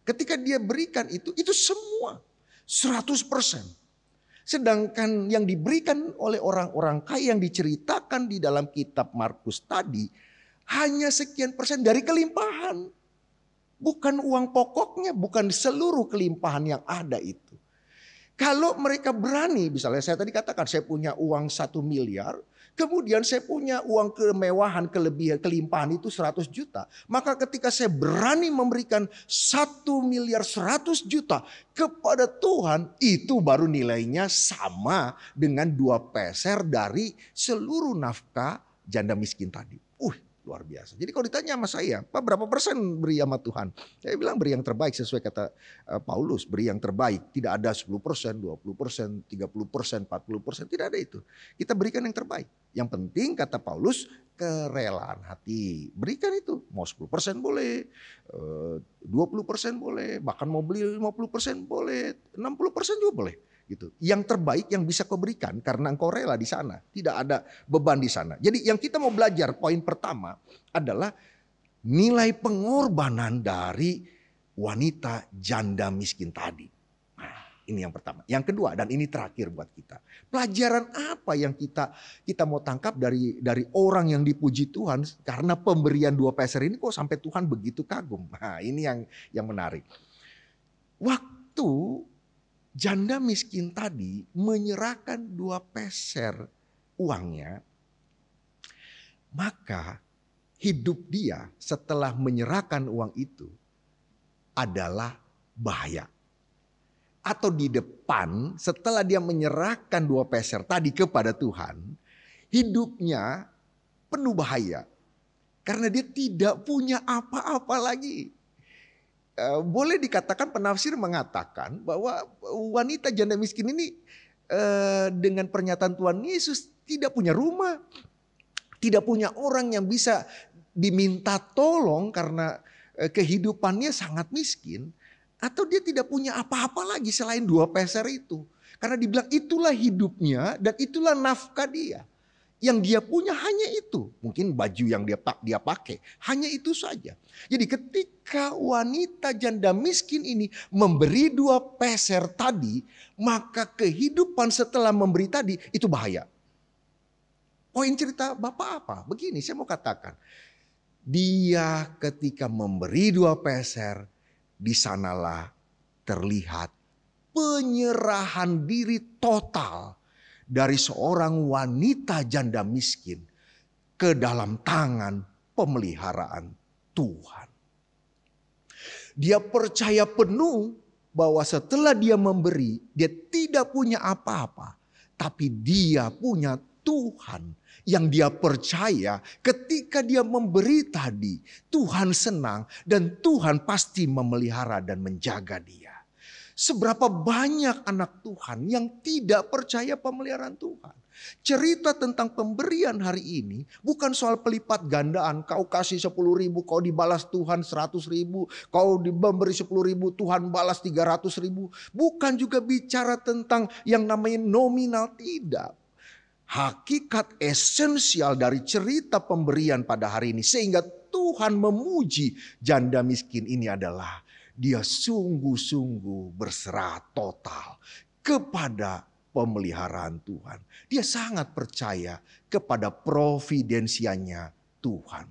Ketika dia berikan itu semua 100%. Sedangkan yang diberikan oleh orang-orang kaya yang diceritakan di dalam kitab Markus tadi Hanya sekian persen dari kelimpahan. Bukan uang pokoknya, bukan seluruh kelimpahan yang ada itu. Kalau mereka berani, misalnya saya tadi katakan saya punya uang 1 miliar, kemudian saya punya uang kemewahan, kelebihan, kelimpahan itu 100 juta. Maka ketika saya berani memberikan 1 miliar 100 juta kepada Tuhan, itu baru nilainya sama dengan 2 peser dari seluruh nafkah janda miskin tadi. Luar biasa. Jadi kalau ditanya sama saya, Pak berapa persen beri sama Tuhan? Saya bilang beri yang terbaik sesuai kata Paulus. Beri yang terbaik. Tidak ada 10%, 20%, 30%, 40%. Tidak ada itu. Kita berikan yang terbaik. Yang penting kata Paulus, kerelaan hati. Berikan itu. Mau 10% boleh, 20% boleh, bahkan mau beli 50% boleh, 60% juga boleh. Gitu. Yang terbaik yang bisa kau berikan karena engkau rela di sana. Tidak ada beban di sana. Jadi yang kita mau belajar poin pertama adalah nilai pengorbanan dari wanita janda miskin tadi. Nah, ini yang pertama. Yang kedua dan ini terakhir buat kita. Pelajaran apa yang kita mau tangkap dari orang yang dipuji Tuhan karena pemberian 2 peser ini kok sampai Tuhan begitu kagum. Nah, ini yang menarik. Waktu janda miskin tadi menyerahkan 2 peser uangnya, maka hidup dia setelah menyerahkan uang itu adalah bahaya. Atau di depan setelah dia menyerahkan 2 peser tadi kepada Tuhan, hidupnya penuh bahaya. Karena dia tidak punya apa-apa lagi. Boleh dikatakan penafsir mengatakan bahwa wanita janda miskin ini dengan pernyataan Tuhan Yesus tidak punya rumah. Tidak punya orang yang bisa diminta tolong karena kehidupannya sangat miskin. Atau dia tidak punya apa-apa lagi selain 2 peser itu. Karena dibilang itulah hidupnya dan itulah nafkah dia. Yang dia punya hanya itu. Mungkin baju yang dia pakai. Hanya itu saja. Jadi ketika wanita janda miskin ini memberi 2 peser tadi. Maka kehidupan setelah memberi tadi itu bahaya. Poin cerita Bapak apa? Begini saya mau katakan. Dia ketika memberi 2 peser. Di sanalah terlihat penyerahan diri total. Dari seorang wanita janda miskin ke dalam tangan pemeliharaan Tuhan. Dia percaya penuh bahwa setelah dia memberi, dia tidak punya apa-apa. Tapi dia punya Tuhan yang dia percaya ketika dia memberi tadi. Tuhan senang dan Tuhan pasti memelihara dan menjaga dia. Seberapa banyak anak Tuhan yang tidak percaya pemeliharaan Tuhan. Cerita tentang pemberian hari ini bukan soal pelipat gandaan. Kau kasih 10.000, kau dibalas Tuhan 100.000. Kau memberi 10.000, Tuhan balas 300.000. Bukan juga bicara tentang yang namanya nominal, tidak. Hakikat esensial dari cerita pemberian pada hari ini. Sehingga Tuhan memuji janda miskin ini adalah dia sungguh-sungguh berserah total kepada pemeliharaan Tuhan. Dia sangat percaya kepada providensianya Tuhan.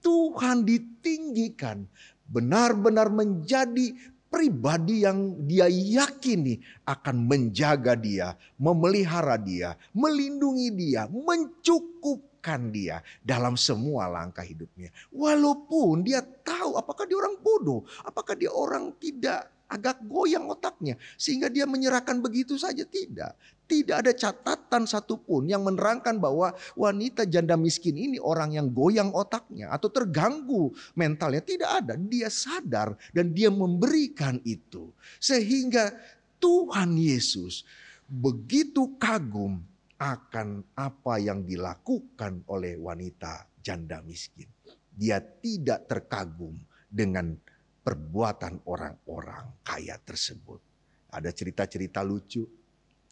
Tuhan ditinggikan, benar-benar menjadi pribadi yang dia yakini akan menjaga dia, memelihara dia, melindungi dia, mencukupkan dia dalam semua langkah hidupnya. Walaupun dia tahu apakah dia orang bodoh, apakah dia orang tidak agak goyang otaknya sehingga dia menyerahkan begitu saja, tidak. Tidak ada catatan satupun yang menerangkan bahwa wanita janda miskin ini orang yang goyang otaknya atau terganggu mentalnya. Tidak ada. Dia sadar dan dia memberikan itu. Sehingga Tuhan Yesus begitu kagum akan apa yang dilakukan oleh wanita janda miskin. Dia tidak terkagum dengan perbuatan orang-orang kaya tersebut. Ada cerita-cerita lucu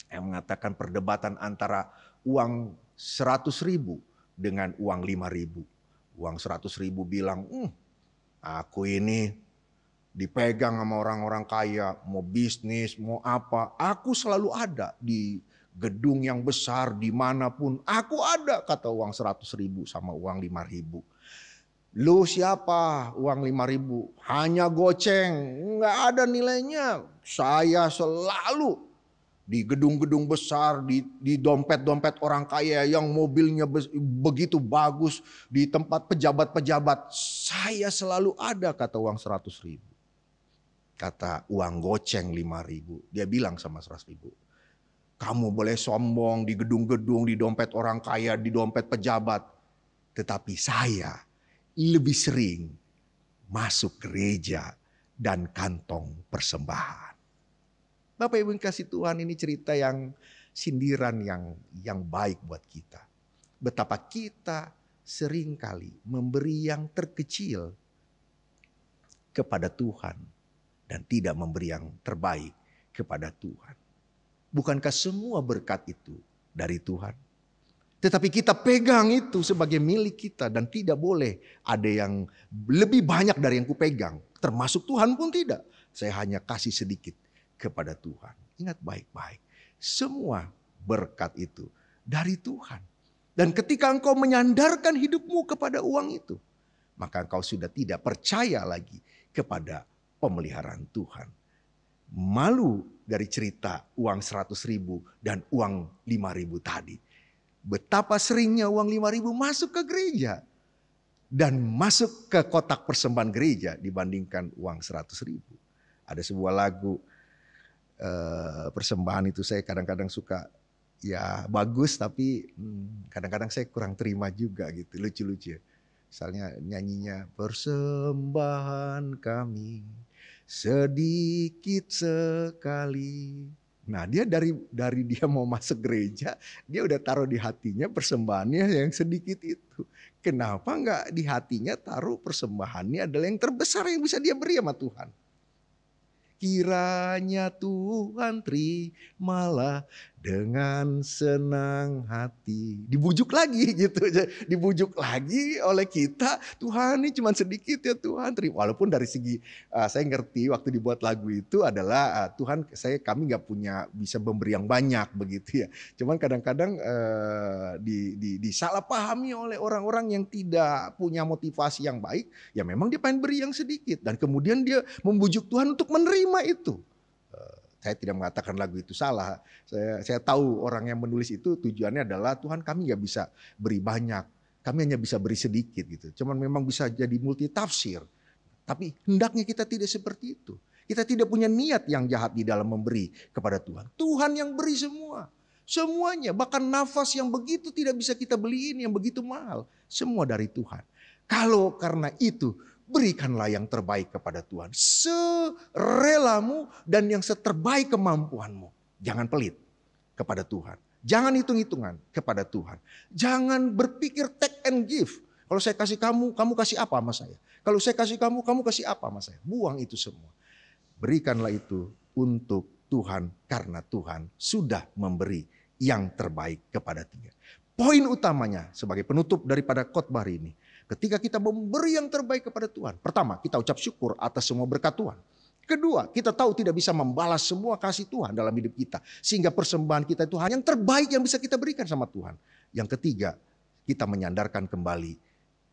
yang mengatakan perdebatan antara uang 100.000 dengan uang 5.000. Uang 100.000 bilang, aku ini dipegang sama orang-orang kaya, mau bisnis, mau apa. Aku selalu ada di gedung yang besar, dimanapun. Aku ada, kata uang 100.000 sama uang 5.000. Lu siapa? Uang 5.000. Hanya goceng. Nggak ada nilainya. Saya selalu di gedung-gedung besar, di dompet-dompet orang kaya yang mobilnya begitu bagus, di tempat pejabat-pejabat. Saya selalu ada, kata uang 100.000. Kata uang goceng 5.000. Dia bilang sama 100.000. Kamu boleh sombong di gedung-gedung, di dompet orang kaya, di dompet pejabat. Tetapi saya lebih sering masuk gereja dan kantong persembahan. Bapak Ibu yang kasih Tuhan, ini cerita yang sindiran yang baik buat kita. Betapa kita seringkali memberi yang terkecil kepada Tuhan dan tidak memberi yang terbaik kepada Tuhan. Bukankah semua berkat itu dari Tuhan? Tetapi kita pegang itu sebagai milik kita dan tidak boleh ada yang lebih banyak dari yang kupegang. Termasuk Tuhan pun tidak. Saya hanya kasih sedikit kepada Tuhan. Ingat baik-baik. Semua berkat itu dari Tuhan. Dan ketika engkau menyandarkan hidupmu kepada uang itu, maka engkau sudah tidak percaya lagi kepada pemeliharaan Tuhan. Malu dari cerita uang 100.000 dan uang 5.000 tadi. Betapa seringnya uang 5.000 masuk ke gereja dan masuk ke kotak persembahan gereja dibandingkan uang 100.000. Ada sebuah lagu persembahan itu saya kadang-kadang suka, ya bagus tapi kadang-kadang saya kurang terima juga gitu, lucu-lucu. Misalnya nyanyinya, persembahan kami sedikit sekali. Nah dia dari dia mau masuk gereja, dia udah taruh di hatinya persembahannya yang sedikit itu. Kenapa nggak di hatinya taruh persembahannya adalah yang terbesar yang bisa dia beri sama Tuhan. Kiranya Tuhan terimalah dengan senang hati. Dibujuk lagi gitu. Dibujuk lagi oleh kita. Tuhan ini cuma sedikit ya Tuhan. Walaupun dari segi saya ngerti waktu dibuat lagu itu adalah Tuhan kami gak punya bisa memberi yang banyak begitu ya. Cuman kadang-kadang disalahpahami oleh orang-orang yang tidak punya motivasi yang baik. Ya memang dia pengen beri yang sedikit. Dan kemudian dia membujuk Tuhan untuk menerima itu. Saya tidak mengatakan lagu itu salah. Saya tahu orang yang menulis itu tujuannya adalah Tuhan kami gak bisa beri banyak. Kami hanya bisa beri sedikit gitu. Cuman memang bisa jadi multi tafsir. Tapi hendaknya kita tidak seperti itu. Kita tidak punya niat yang jahat di dalam memberi kepada Tuhan. Tuhan yang beri semua. Semuanya. Bahkan nafas yang begitu tidak bisa kita beliin yang begitu mahal. Semua dari Tuhan. Kalau karena itu berikanlah yang terbaik kepada Tuhan. Serelamu dan yang seterbaik kemampuanmu. Jangan pelit kepada Tuhan. Jangan hitung-hitungan kepada Tuhan. Jangan berpikir take and give. Kalau saya kasih kamu, kamu kasih apa sama saya? Kalau saya kasih kamu, kamu kasih apa sama saya? Buang itu semua. Berikanlah itu untuk Tuhan karena Tuhan sudah memberi yang terbaik kepada dia. Poin utamanya sebagai penutup daripada khotbah hari ini. Ketika kita memberi yang terbaik kepada Tuhan. Pertama, kita ucap syukur atas semua berkat Tuhan. Kedua, kita tahu tidak bisa membalas semua kasih Tuhan dalam hidup kita. Sehingga persembahan kita itu hanya yang terbaik yang bisa kita berikan sama Tuhan. Yang ketiga, kita menyandarkan kembali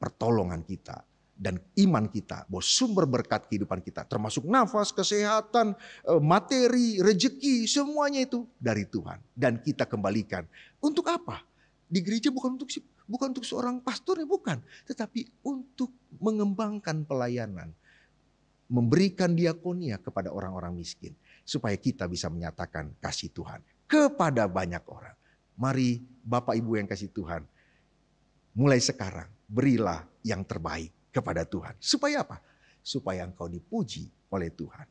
pertolongan kita. Dan iman kita bahwa sumber berkat kehidupan kita. Termasuk nafas, kesehatan, materi, rezeki. Semuanya itu dari Tuhan. Dan kita kembalikan. Untuk apa? Di gereja bukan untuk seorang pastor ya bukan. Tetapi untuk mengembangkan pelayanan. Memberikan diakonia kepada orang-orang miskin. Supaya kita bisa menyatakan kasih Tuhan. Kepada banyak orang. Mari Bapak Ibu yang kasih Tuhan. Mulai sekarang berilah yang terbaik kepada Tuhan. Supaya apa? Supaya engkau dipuji oleh Tuhan.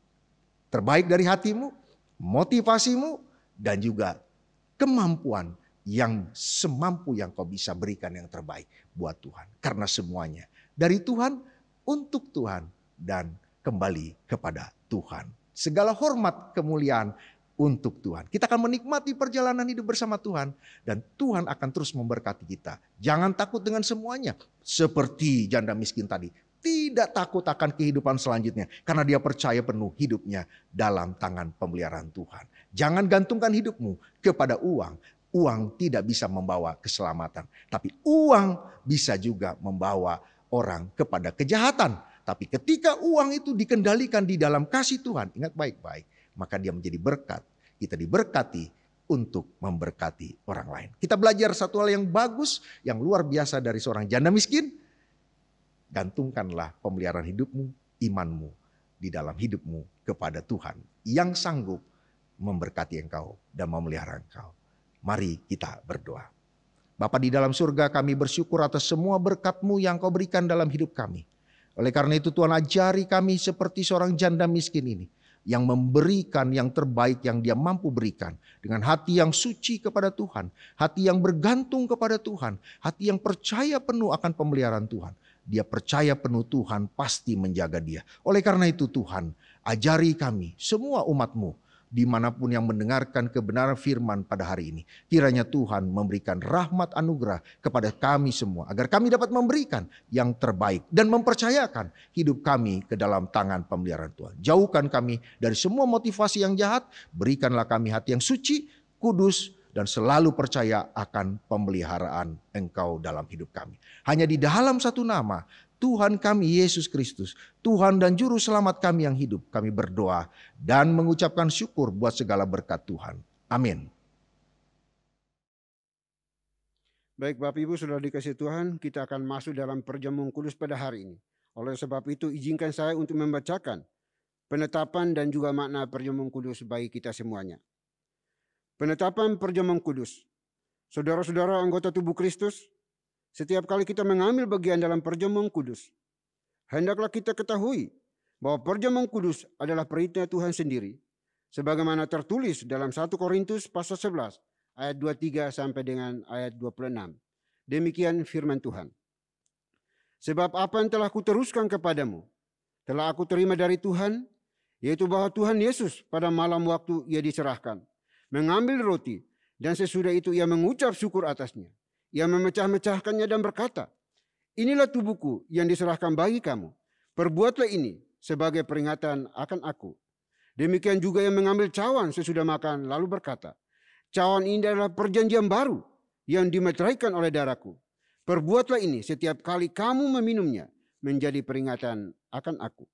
Terbaik dari hatimu, motivasimu, dan juga kemampuan yang semampu yang kau bisa berikan yang terbaik buat Tuhan. Karena semuanya dari Tuhan, untuk Tuhan, dan kembali kepada Tuhan. Segala hormat kemuliaan untuk Tuhan. Kita akan menikmati perjalanan hidup bersama Tuhan. Dan Tuhan akan terus memberkati kita. Jangan takut dengan semuanya. Seperti janda miskin tadi. Tidak takut akan kehidupan selanjutnya. Karena dia percaya penuh hidupnya dalam tangan pemeliharaan Tuhan. Jangan gantungkan hidupmu kepada uang. Uang tidak bisa membawa keselamatan. Tapi uang bisa juga membawa orang kepada kejahatan. Tapi ketika uang itu dikendalikan di dalam kasih Tuhan, ingat baik-baik, maka dia menjadi berkat. Kita diberkati untuk memberkati orang lain. Kita belajar satu hal yang bagus, yang luar biasa dari seorang janda miskin. Gantungkanlah pemeliharaan hidupmu, imanmu di dalam hidupmu kepada Tuhan yang sanggup memberkati engkau dan memelihara engkau. Mari kita berdoa. Bapa di dalam surga, kami bersyukur atas semua berkat-Mu yang Kau berikan dalam hidup kami. Oleh karena itu Tuhan, ajari kami seperti seorang janda miskin ini, yang memberikan yang terbaik yang dia mampu berikan, dengan hati yang suci kepada Tuhan, hati yang bergantung kepada Tuhan, hati yang percaya penuh akan pemeliharaan Tuhan. Dia percaya penuh Tuhan pasti menjaga dia. Oleh karena itu Tuhan, ajari kami semua umat-Mu, dimanapun yang mendengarkan kebenaran firman pada hari ini. Kiranya Tuhan memberikan rahmat anugerah kepada kami semua, agar kami dapat memberikan yang terbaik dan mempercayakan hidup kami ke dalam tangan pemeliharaan Tuhan. Jauhkan kami dari semua motivasi yang jahat, berikanlah kami hati yang suci, kudus, dan selalu percaya akan pemeliharaan Engkau dalam hidup kami. Hanya di dalam satu nama, Tuhan kami Yesus Kristus, Tuhan dan Juru Selamat kami yang hidup, kami berdoa dan mengucapkan syukur buat segala berkat Tuhan. Amin. Baik Bapak Ibu sudah dikasih Tuhan, kita akan masuk dalam perjamuan kudus pada hari ini. Oleh sebab itu izinkan saya untuk membacakan penetapan dan juga makna perjamuan kudus bagi kita semuanya. Penetapan perjamuan kudus. Saudara-saudara anggota tubuh Kristus, setiap kali kita mengambil bagian dalam perjamuan kudus, hendaklah kita ketahui bahwa perjamuan kudus adalah perintah Tuhan sendiri, sebagaimana tertulis dalam 1 Korintus pasal 11 ayat 23 sampai dengan ayat 26. Demikian firman Tuhan. Sebab apa yang telah kuteruskan kepadamu, telah aku terima dari Tuhan, yaitu bahwa Tuhan Yesus pada malam waktu ia diserahkan, mengambil roti, dan sesudah itu ia mengucap syukur atasnya. Ia memecah-mecahkannya dan berkata, inilah tubuhku yang diserahkan bagi kamu. Perbuatlah ini sebagai peringatan akan aku. Demikian juga yang mengambil cawan sesudah makan lalu berkata, cawan ini adalah perjanjian baru yang dimeteraikan oleh darahku. Perbuatlah ini setiap kali kamu meminumnya menjadi peringatan akan aku.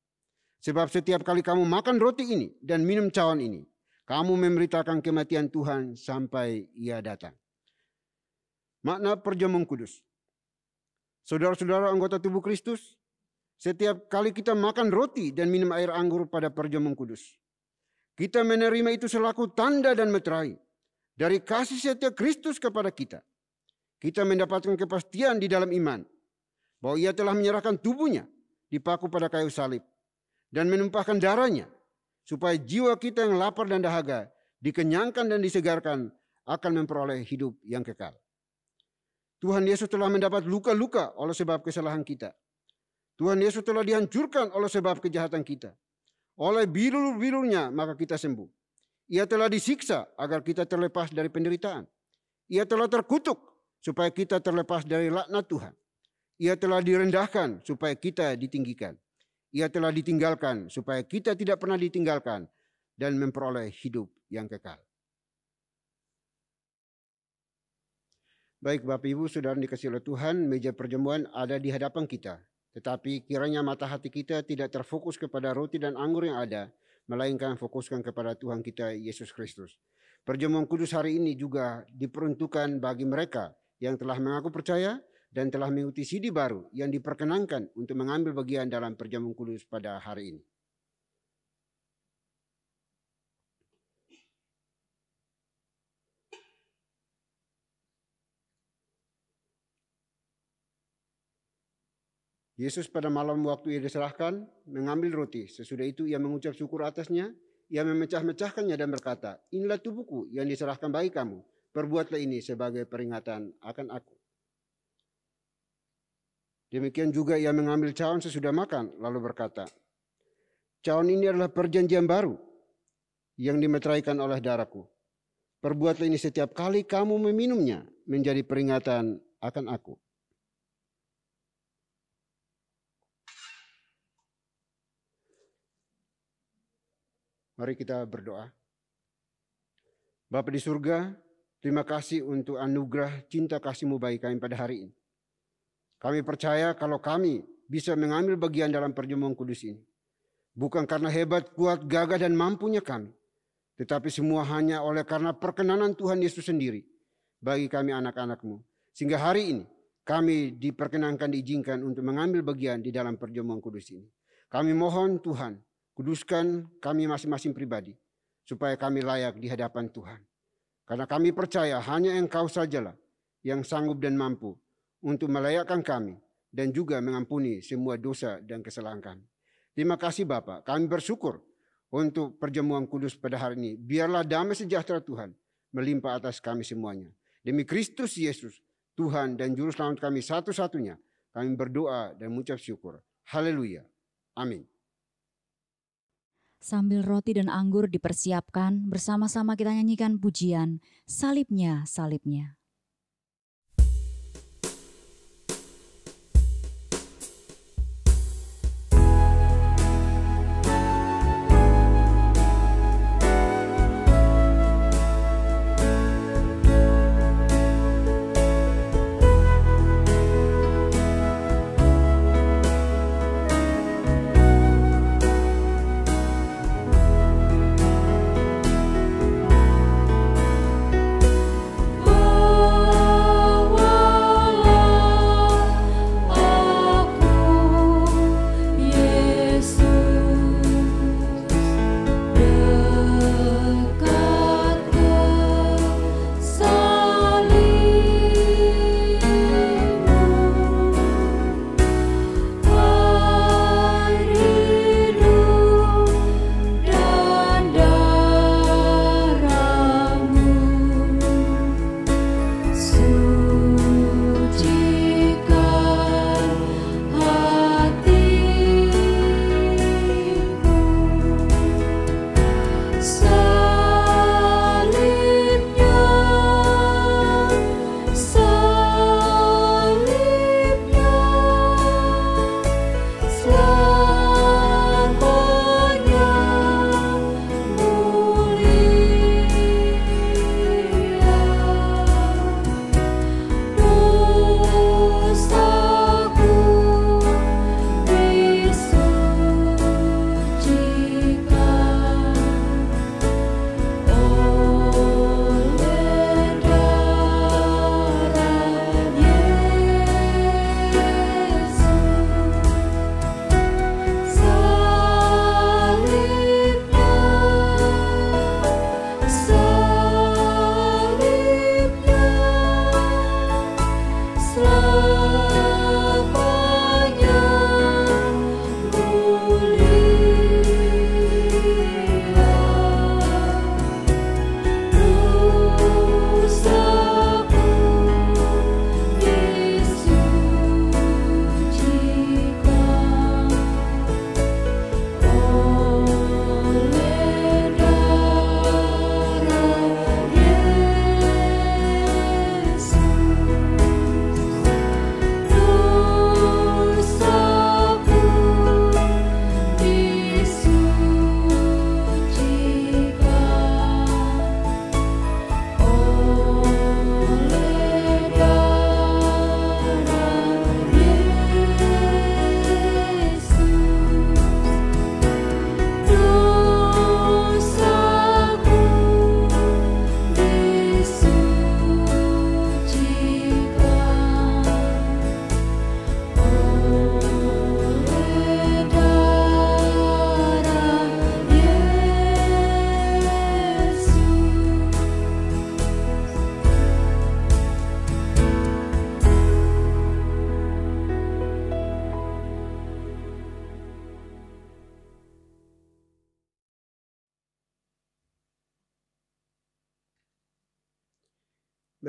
Sebab setiap kali kamu makan roti ini dan minum cawan ini, kamu memberitakan kematian Tuhan sampai ia datang. Makna perjamuan kudus. Saudara-saudara anggota tubuh Kristus, setiap kali kita makan roti dan minum air anggur pada perjamuan kudus, kita menerima itu selaku tanda dan meterai dari kasih setia Kristus kepada kita. Kita mendapatkan kepastian di dalam iman bahwa ia telah menyerahkan tubuhnya dipaku pada kayu salib dan menumpahkan darahnya supaya jiwa kita yang lapar dan dahaga dikenyangkan dan disegarkan akan memperoleh hidup yang kekal. Tuhan Yesus telah mendapat luka-luka oleh sebab kesalahan kita. Tuhan Yesus telah dihancurkan oleh sebab kejahatan kita. Oleh bilur-bilurnya maka kita sembuh. Ia telah disiksa agar kita terlepas dari penderitaan. Ia telah terkutuk supaya kita terlepas dari laknat Tuhan. Ia telah direndahkan supaya kita ditinggikan. Ia telah ditinggalkan supaya kita tidak pernah ditinggalkan dan memperoleh hidup yang kekal. Baik Bapak Ibu Saudara dikasihi oleh Tuhan, meja perjamuan ada di hadapan kita. Tetapi kiranya mata hati kita tidak terfokus kepada roti dan anggur yang ada, melainkan fokuskan kepada Tuhan kita Yesus Kristus. Perjamuan kudus hari ini juga diperuntukkan bagi mereka yang telah mengaku percaya dan telah mengikuti CD baru yang diperkenankan untuk mengambil bagian dalam perjamuan kudus pada hari ini. Yesus pada malam waktu ia diserahkan mengambil roti. Sesudah itu ia mengucap syukur atasnya. Ia memecah-mecahkannya dan berkata, inilah tubuhku yang diserahkan bagi kamu. Perbuatlah ini sebagai peringatan akan aku. Demikian juga ia mengambil cawan sesudah makan lalu berkata, cawan ini adalah perjanjian baru yang dimeteraikan oleh darahku. Perbuatlah ini setiap kali kamu meminumnya menjadi peringatan akan aku. Mari kita berdoa. Bapa di surga, terima kasih untuk anugerah cinta kasih-Mu bagi kami pada hari ini. Kami percaya kalau kami bisa mengambil bagian dalam perjamuan kudus ini, bukan karena hebat, kuat, gagah, dan mampunya kami, tetapi semua hanya oleh karena perkenanan Tuhan Yesus sendiri bagi kami anak-anak-Mu. Sehingga hari ini kami diperkenankan, diizinkan untuk mengambil bagian di dalam perjamuan kudus ini. Kami mohon Tuhan, kuduskan kami masing-masing pribadi, supaya kami layak di hadapan Tuhan. Karena kami percaya hanya Engkau sajalah yang sanggup dan mampu untuk melayakkan kami dan juga mengampuni semua dosa dan kesalahan kami. Terima kasih Bapa, kami bersyukur untuk perjamuan kudus pada hari ini. Biarlah damai sejahtera Tuhan melimpah atas kami semuanya. Demi Kristus Yesus, Tuhan dan Juru Selamat kami satu-satunya, kami berdoa dan mengucap syukur. Haleluya. Amin. Sambil roti dan anggur dipersiapkan, bersama-sama kita nyanyikan pujian Salibnya, Salibnya.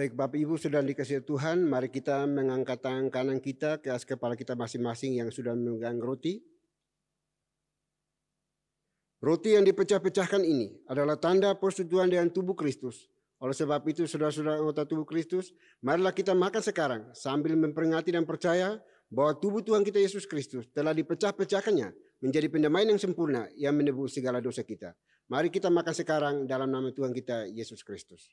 Baik Bapak Ibu sudah dikasihi Tuhan, mari kita mengangkat tangan kanan kita ke atas kepala kita masing-masing yang sudah memegang roti. Roti yang dipecah-pecahkan ini adalah tanda persetujuan dengan tubuh Kristus. Oleh sebab itu saudara-saudara anggota tubuh Kristus, marilah kita makan sekarang sambil memperingati dan percaya bahwa tubuh Tuhan kita Yesus Kristus telah dipecah-pecahkannya menjadi pendamaian yang sempurna yang menebus segala dosa kita. Mari kita makan sekarang dalam nama Tuhan kita Yesus Kristus.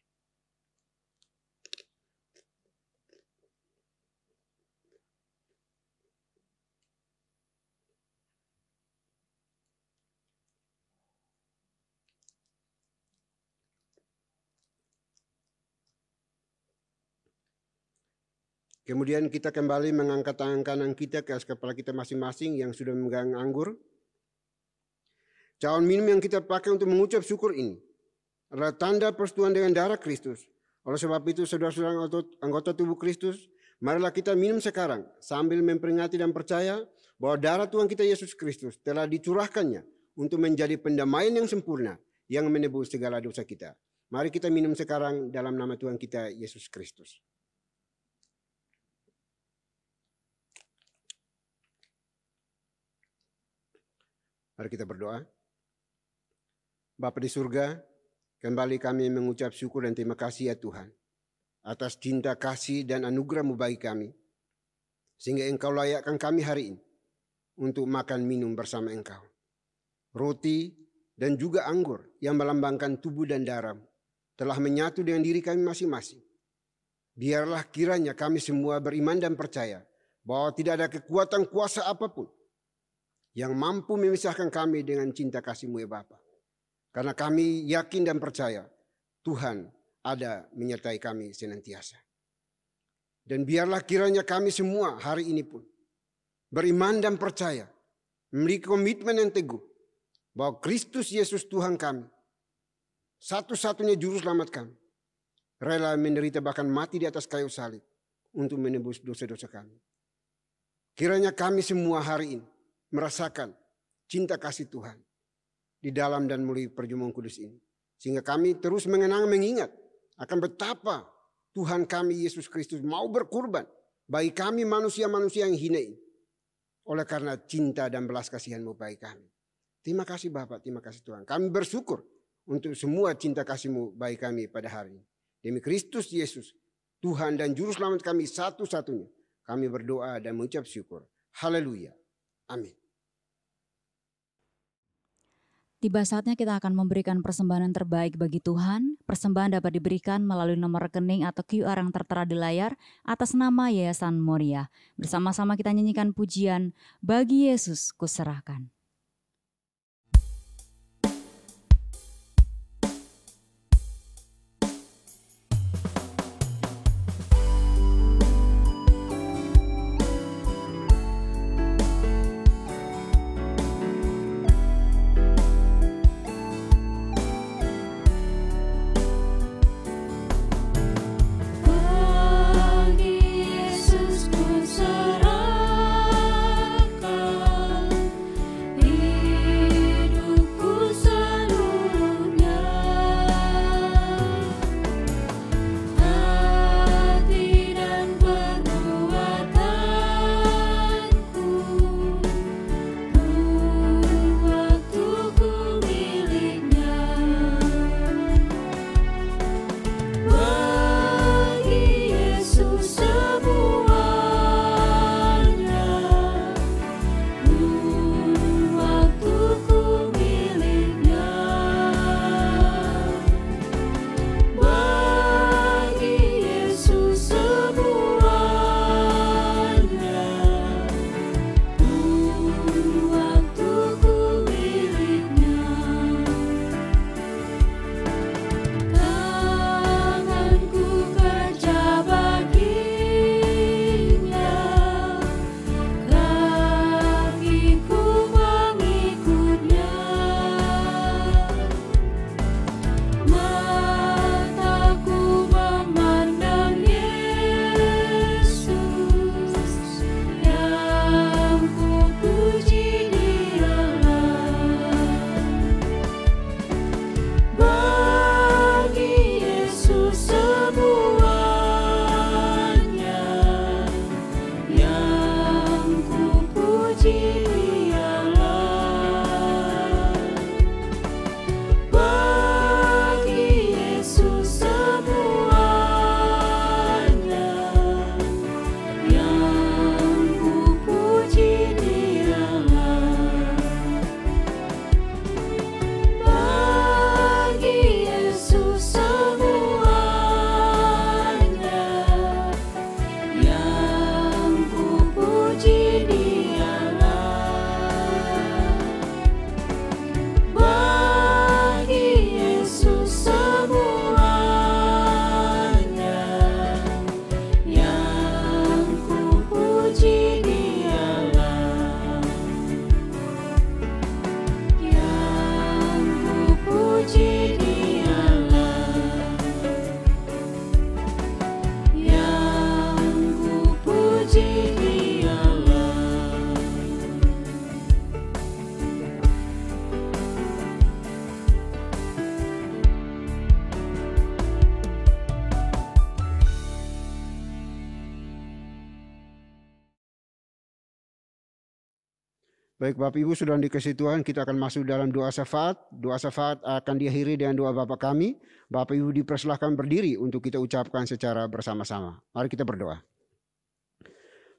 Kemudian kita kembali mengangkat tangan kanan kita ke atas kepala kita masing-masing yang sudah memegang anggur. Cawan minum yang kita pakai untuk mengucap syukur ini adalah tanda persetujuan dengan darah Kristus. Oleh sebab itu, saudara-saudara anggota tubuh Kristus, marilah kita minum sekarang sambil memperingati dan percaya bahwa darah Tuhan kita Yesus Kristus telah dicurahkannya untuk menjadi pendamaian yang sempurna yang menebus segala dosa kita. Mari kita minum sekarang dalam nama Tuhan kita Yesus Kristus. Mari kita berdoa. Bapa di surga, kembali kami mengucap syukur dan terima kasih ya Tuhan atas cinta kasih dan anugerah-Mu bagi kami, sehingga Engkau layakkan kami hari ini untuk makan minum bersama Engkau. Roti dan juga anggur yang melambangkan tubuh dan darah telah menyatu dengan diri kami masing-masing. Biarlah kiranya kami semua beriman dan percaya bahwa tidak ada kekuatan kuasa apapun yang mampu memisahkan kami dengan cinta kasih-Mu ya Bapa. Karena kami yakin dan percaya Tuhan ada menyertai kami senantiasa. Dan biarlah kiranya kami semua hari ini pun beriman dan percaya, memiliki komitmen yang teguh bahwa Kristus Yesus Tuhan kami, satu-satunya juru selamat kami, rela menderita bahkan mati di atas kayu salib untuk menebus dosa-dosa kami. Kiranya kami semua hari ini merasakan cinta kasih Tuhan di dalam dan melalui perjamuan kudus ini. Sehingga kami terus mengingat akan betapa Tuhan kami Yesus Kristus mau berkorban bagi kami manusia-manusia yang hina ini. Oleh karena cinta dan belas kasihan-Mu bagi kami. Terima kasih Bapak, terima kasih Tuhan. Kami bersyukur untuk semua cinta kasih-Mu bagi kami pada hari ini. Demi Kristus Yesus, Tuhan dan Juru Selamat kami satu-satunya. Kami berdoa dan mengucap syukur. Haleluya. Amin. Tiba saatnya kita akan memberikan persembahan yang terbaik bagi Tuhan. Persembahan dapat diberikan melalui nomor rekening atau QR yang tertera di layar atas nama Yayasan Moria. Bersama-sama kita nyanyikan pujian Bagi Yesus Kuserahkan. Yesus ku serahkan Baik Bapak Ibu sudah dikasih Tuhan, kita akan masuk dalam doa syafaat. Doa syafaat akan diakhiri dengan doa Bapa kami. Bapak Ibu dipersilahkan berdiri untuk kita ucapkan secara bersama-sama. Mari kita berdoa.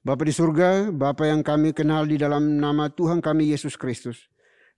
Bapa di surga, Bapa yang kami kenal di dalam nama Tuhan kami Yesus Kristus.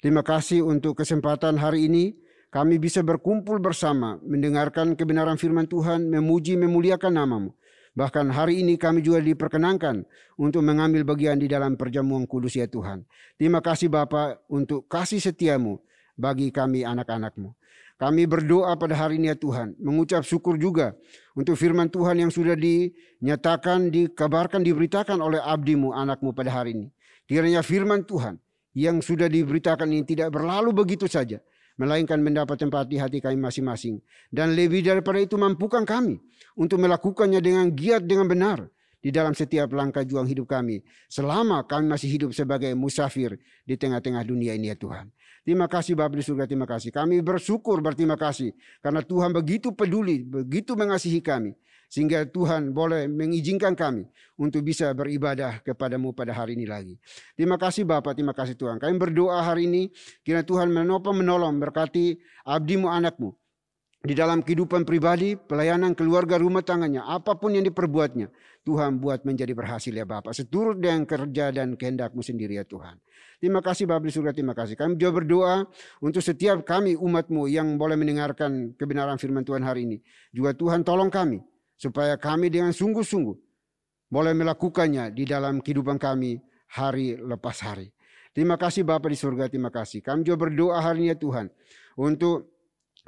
Terima kasih untuk kesempatan hari ini kami bisa berkumpul bersama, mendengarkan kebenaran firman Tuhan, memuji, memuliakan nama-Mu. Bahkan hari ini kami juga diperkenankan untuk mengambil bagian di dalam perjamuan kudus ya Tuhan. Terima kasih Bapa untuk kasih setia-Mu bagi kami anak-anak-Mu. Kami berdoa pada hari ini ya Tuhan, mengucap syukur juga untuk firman Tuhan yang sudah dinyatakan, dikabarkan, diberitakan oleh abdi-Mu, anak-Mu pada hari ini. Kiranya firman Tuhan yang sudah diberitakan ini tidak berlalu begitu saja, melainkan mendapat tempat di hati kami masing-masing. Dan lebih daripada itu mampukan kami untuk melakukannya dengan giat, dengan benar di dalam setiap langkah juang hidup kami. Selama kami masih hidup sebagai musafir di tengah-tengah dunia ini ya Tuhan. Terima kasih Bapa di surga, terima kasih. Kami bersyukur, berterima kasih. Karena Tuhan begitu peduli, begitu mengasihi kami. Sehingga Tuhan boleh mengizinkan kami untuk bisa beribadah kepada-Mu pada hari ini lagi. Terima kasih Bapak, terima kasih Tuhan. Kami berdoa hari ini, kiranya Tuhan menopang, menolong, berkati abdi-Mu, anak-Mu. Di dalam kehidupan pribadi, pelayanan, keluarga, rumah tangganya, apapun yang diperbuatnya, Tuhan buat menjadi berhasil ya Bapak. Seturut dengan kerja dan kehendak-Mu sendiri ya Tuhan. Terima kasih Bapak di surga, terima kasih. Kami juga berdoa untuk setiap kami umat-Mu yang boleh mendengarkan kebenaran firman Tuhan hari ini. Juga Tuhan tolong kami, supaya kami dengan sungguh-sungguh boleh melakukannya di dalam kehidupan kami hari lepas hari. Terima kasih Bapa di surga, terima kasih. Kami juga berdoa hari ini ya Tuhan, untuk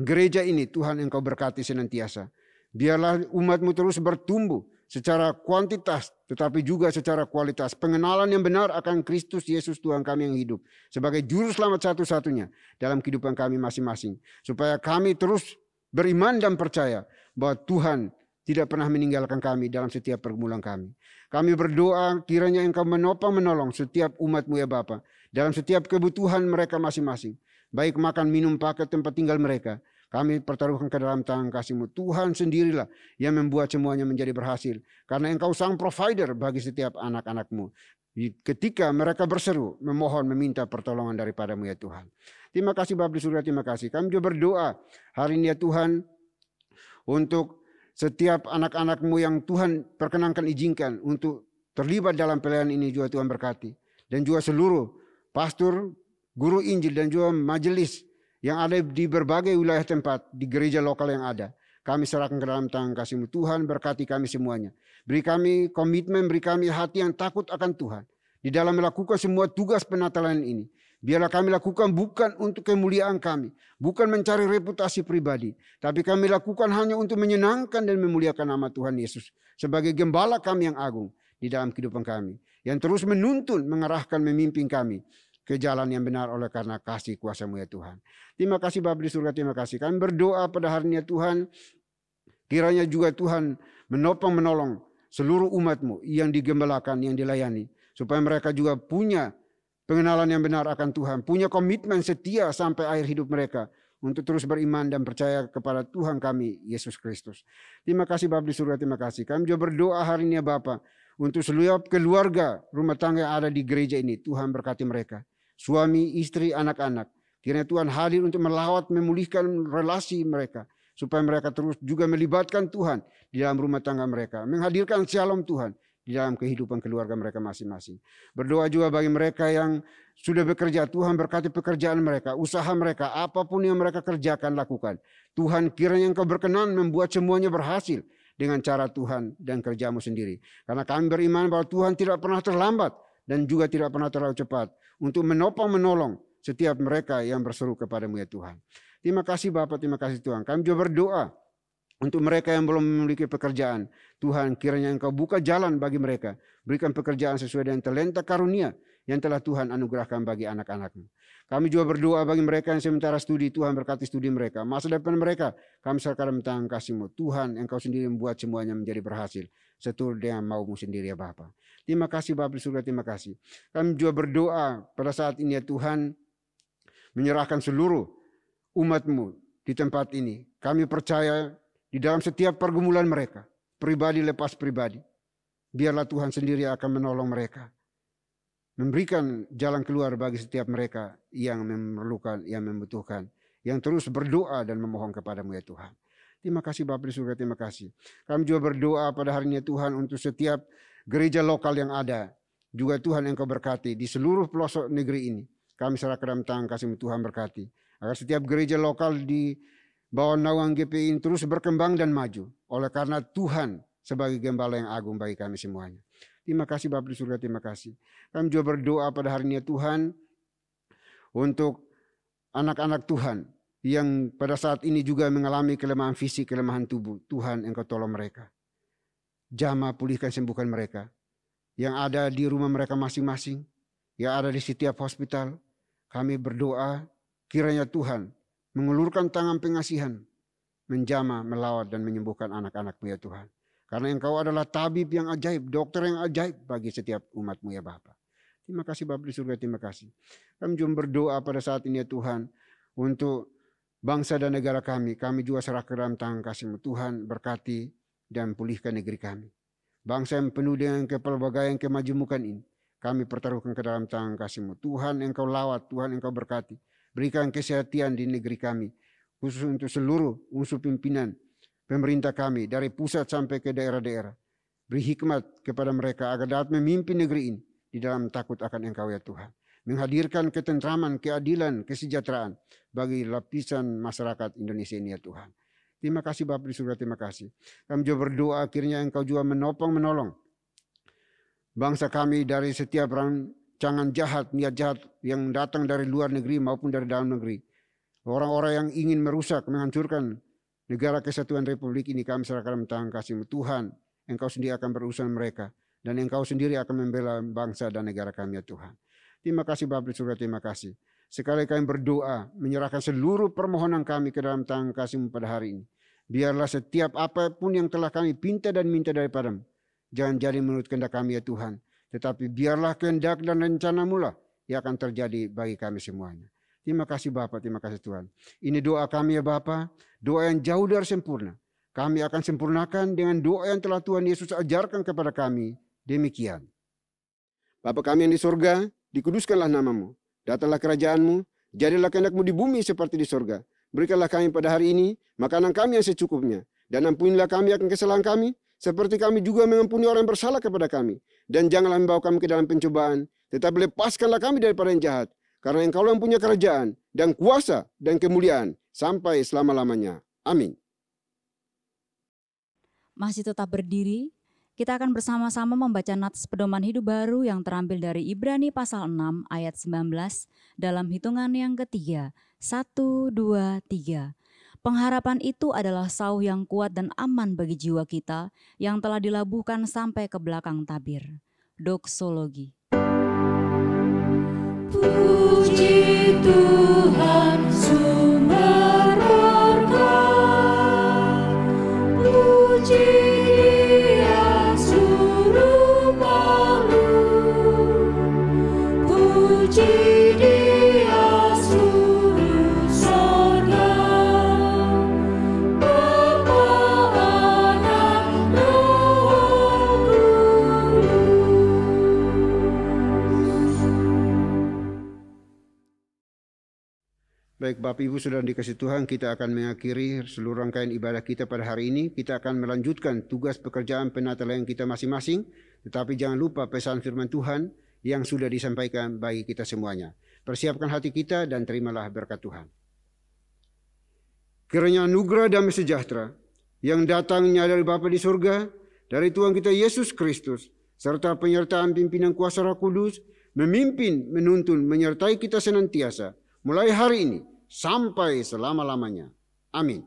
gereja ini Tuhan Engkau berkati senantiasa. Biarlah umat-Mu terus bertumbuh secara kuantitas, tetapi juga secara kualitas. Pengenalan yang benar akan Kristus Yesus Tuhan kami yang hidup, sebagai juru selamat satu-satunya dalam kehidupan kami masing-masing. Supaya kami terus beriman dan percaya bahwa Tuhan tidak pernah meninggalkan kami dalam setiap pergumulan kami. Kami berdoa kiranya Engkau menopang, menolong setiap umat-Mu ya Bapa, dalam setiap kebutuhan mereka masing-masing. Baik makan, minum, pakai, tempat tinggal mereka. Kami pertaruhkan ke dalam tangan kasih-Mu. Tuhan sendirilah yang membuat semuanya menjadi berhasil. Karena Engkau sang provider bagi setiap anak-anak-Mu. Ketika mereka berseru, memohon, meminta pertolongan daripada-Mu ya Tuhan. Terima kasih Bapa di surga, terima kasih. Kami juga berdoa hari ini ya Tuhan, untuk setiap anak-anak-Mu yang Tuhan perkenankan, izinkan untuk terlibat dalam pelayanan ini juga Tuhan berkati. Dan juga seluruh pastor, guru Injil dan juga majelis yang ada di berbagai wilayah tempat di gereja lokal yang ada. Kami serahkan ke dalam tangan kasih-Mu. Tuhan berkati kami semuanya. Beri kami komitmen, beri kami hati yang takut akan Tuhan. Di dalam melakukan semua tugas penatalan ini. Biarlah kami lakukan bukan untuk kemuliaan kami. Bukan mencari reputasi pribadi. Tapi kami lakukan hanya untuk menyenangkan dan memuliakan nama Tuhan Yesus. Sebagai gembala kami yang agung di dalam kehidupan kami. Yang terus menuntun, mengarahkan, memimpin kami ke jalan yang benar oleh karena kasih kuasa-Mu ya Tuhan. Terima kasih Bapa di surga, terima kasih. Kami berdoa pada hari ini ya Tuhan. Kiranya juga Tuhan menopang, menolong seluruh umat-Mu yang digembalakan, yang dilayani. Supaya mereka juga punya pengenalan yang benar akan Tuhan. Punya komitmen setia sampai akhir hidup mereka. Untuk terus beriman dan percaya kepada Tuhan kami, Yesus Kristus. Terima kasih Bapa di surga, terima kasih. Kami juga berdoa hari ini ya Bapa. Untuk seluruh keluarga rumah tangga yang ada di gereja ini. Tuhan berkati mereka. Suami, istri, anak-anak. Kiranya Tuhan hadir untuk melawat, memulihkan relasi mereka. Supaya mereka terus juga melibatkan Tuhan di dalam rumah tangga mereka. Menghadirkan shalom Tuhan di dalam kehidupan keluarga mereka masing-masing. Berdoa juga bagi mereka yang sudah bekerja. Tuhan berkati pekerjaan mereka, usaha mereka, apapun yang mereka kerjakan, lakukan. Tuhan kiranya Engkau berkenan membuat semuanya berhasil dengan cara Tuhan dan kerja-Mu sendiri. Karena kami beriman bahwa Tuhan tidak pernah terlambat dan juga tidak pernah terlalu cepat untuk menopang, menolong setiap mereka yang berseru kepada-Mu ya Tuhan. Terima kasih Bapak, terima kasih Tuhan. Kami juga berdoa untuk mereka yang belum memiliki pekerjaan. Tuhan kiranya Engkau buka jalan bagi mereka. Berikan pekerjaan sesuai dengan talenta karunia yang telah Tuhan anugerahkan bagi anak-anak-Mu. Kami juga berdoa bagi mereka yang sementara studi. Tuhan berkati studi mereka. Masa depan mereka kami serahkan dalam tangan kasih-Mu. Tuhan Engkau sendiri membuat semuanya menjadi berhasil. Seturut dengan mau-Mu sendiri ya Bapa. Terima kasih Bapa di surga, terima kasih. Kami juga berdoa pada saat ini ya Tuhan. Menyerahkan seluruh umat-Mu di tempat ini. Kami percaya di dalam setiap pergumulan mereka, pribadi lepas pribadi, biarlah Tuhan sendiri akan menolong mereka. memberikan jalan keluar bagi setiap mereka yang memerlukan, yang membutuhkan, yang terus berdoa dan memohon kepadamu ya Tuhan. Terima kasih Bapa di surga, terima kasih. Kami juga berdoa pada hari ini Tuhan untuk setiap gereja lokal yang ada. Juga Tuhan Engkau berkati di seluruh pelosok negeri ini. Kami serahkan dalam tangan kasih-Mu Tuhan berkati. Agar setiap gereja lokal di bawah naungan GPI ini terus berkembang dan maju. Oleh karena Tuhan sebagai gembala yang agung bagi kami semuanya. Terima kasih Bapa di surga, terima kasih. Kami juga berdoa pada hari ini Tuhan untuk anak-anak Tuhan yang pada saat ini juga mengalami kelemahan fisik, kelemahan tubuh. Tuhan Engkau tolong mereka. Jamah, pulihkan, sembuhkan mereka. Yang ada di rumah mereka masing-masing, yang ada di setiap hospital. Kami berdoa kiranya Tuhan mengulurkan tangan pengasihan, menjamah, melawat dan menyembuhkan anak-anak-Mu ya Tuhan. Karena Engkau adalah tabib yang ajaib, dokter yang ajaib bagi setiap umat-Mu ya Bapa. Terima kasih Bapa di surga, terima kasih. Kami juga berdoa pada saat ini ya Tuhan untuk bangsa dan negara kami. Kami juga serahkan dalam tangan kasih-Mu Tuhan, berkati dan pulihkan negeri kami. Bangsa yang penuh dengan kepelbagaian kemajemukan ini, kami pertaruhkan ke dalam tangan kasih-Mu. Tuhan Engkau lawat, Tuhan Engkau berkati. Berikan kesehatan di negeri kami, khusus untuk seluruh unsur pimpinan pemerintah kami, dari pusat sampai ke daerah-daerah. Beri hikmat kepada mereka agar dapat memimpin negeri ini di dalam takut akan Engkau ya Tuhan. Menghadirkan ketentraman, keadilan, kesejahteraan bagi lapisan masyarakat Indonesia ini ya Tuhan. Terima kasih Bapa di surga, terima kasih. Kami juga berdoa akhirnya Engkau juga menopang, menolong bangsa kami dari setiap rancangan jahat, niat jahat yang datang dari luar negeri maupun dari dalam negeri. Orang-orang yang ingin merusak, menghancurkan negara kesatuan Republik ini, kami serahkan dalam tangan kasih-Mu Tuhan. Engkau sendiri akan berurusan mereka dan Engkau sendiri akan membela bangsa dan negara kami ya Tuhan. Terima kasih Bapa di surga, terima kasih. Sekali kami berdoa, menyerahkan seluruh permohonan kami ke dalam tangan kasih-Mu pada hari ini. Biarlah setiap apapun yang telah kami pinta dan minta daripada-Mu, jangan jadi menurut kehendak kami ya Tuhan. Tetapi biarlah kehendak dan rencana-Mu lah yang akan terjadi bagi kami semuanya. Terima kasih Bapa, terima kasih Tuhan. Ini doa kami ya Bapa, doa yang jauh dari sempurna. Kami akan sempurnakan dengan doa yang telah Tuhan Yesus ajarkan kepada kami. Demikian. Bapa kami yang di surga, dikuduskanlah nama-Mu. Datanglah kerajaan-Mu, jadilah kehendak-Mu di bumi seperti di surga. Berikanlah kami pada hari ini makanan kami yang secukupnya. Dan ampunilah kami akan kesalahan kami, seperti kami juga mengampuni orang yang bersalah kepada kami. Dan janganlah membawa kami ke dalam pencobaan, tetapi lepaskanlah kami daripada yang jahat. Karena Engkau yang punya kerajaan dan kuasa dan kemuliaan sampai selama-lamanya. Amin. Masih tetap berdiri, kita akan bersama-sama membaca nats pedoman hidup baru yang terambil dari Ibrani pasal 6 ayat 19 dalam hitungan yang ketiga. 1, 2, 3. Pengharapan itu adalah sauh yang kuat dan aman bagi jiwa kita yang telah dilabuhkan sampai ke belakang tabir. Doksologi. Puji Tuhan sumber berkah, puji Dia suruh makhluk, puji Dia suruh sorga, Bapa, Anak, Roh Kudus. Baik Bapak Ibu Saudara dikasih Tuhan, kita akan mengakhiri seluruh rangkaian ibadah kita pada hari ini. Kita akan melanjutkan tugas pekerjaan penata layang kita masing-masing. Tetapi jangan lupa pesan firman Tuhan yang sudah disampaikan bagi kita semuanya. Persiapkan hati kita dan terimalah berkat Tuhan. Kiranya anugerah damai sejahtera yang datangnya dari Bapa di surga, dari Tuhan kita Yesus Kristus, serta penyertaan pimpinan kuasa Roh Kudus, memimpin, menuntun, menyertai kita senantiasa, mulai hari ini sampai selama-lamanya. Amin.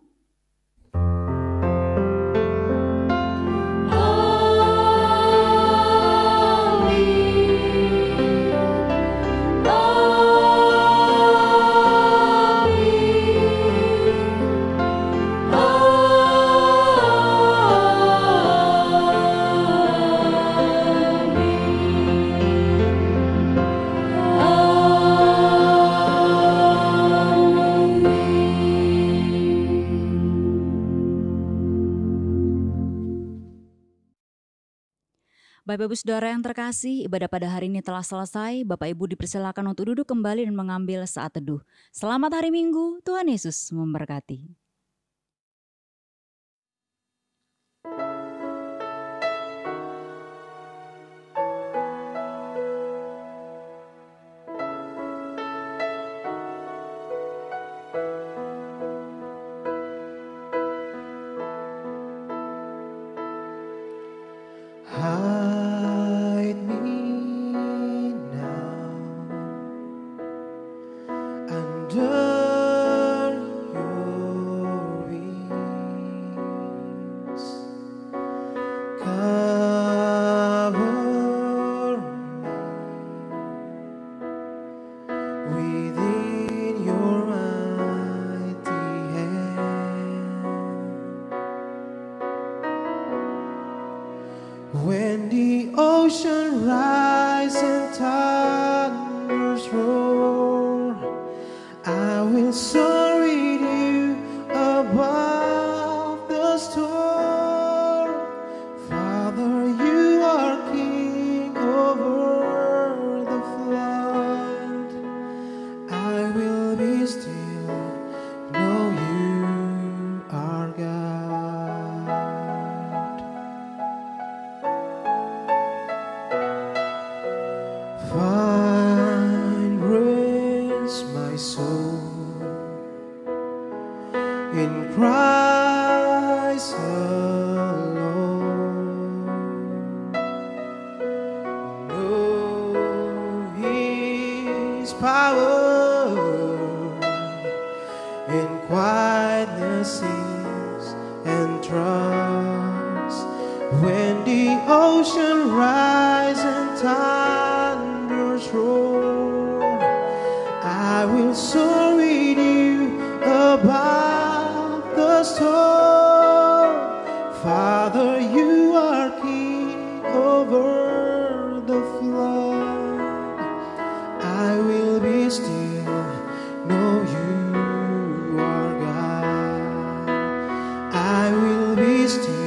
Bapak Ibu Saudara yang terkasih, ibadah pada hari ini telah selesai. Bapak Ibu dipersilakan untuk duduk kembali dan mengambil saat teduh. Selamat hari Minggu, Tuhan Yesus memberkati. Hide me now under your wings. Cover me within your mighty hand. When the ocean rise and thunders roar, I will soar with you above the storm. Father, you are king over the flood. I will be still, know you are God. Find rest, my soul, in Christ alone. Know His power in quietness and trust. When the ocean rise and thunders roar, I will soar with you above the storm. Father, you are king over the flood. I will be still, know you are God. I will be still,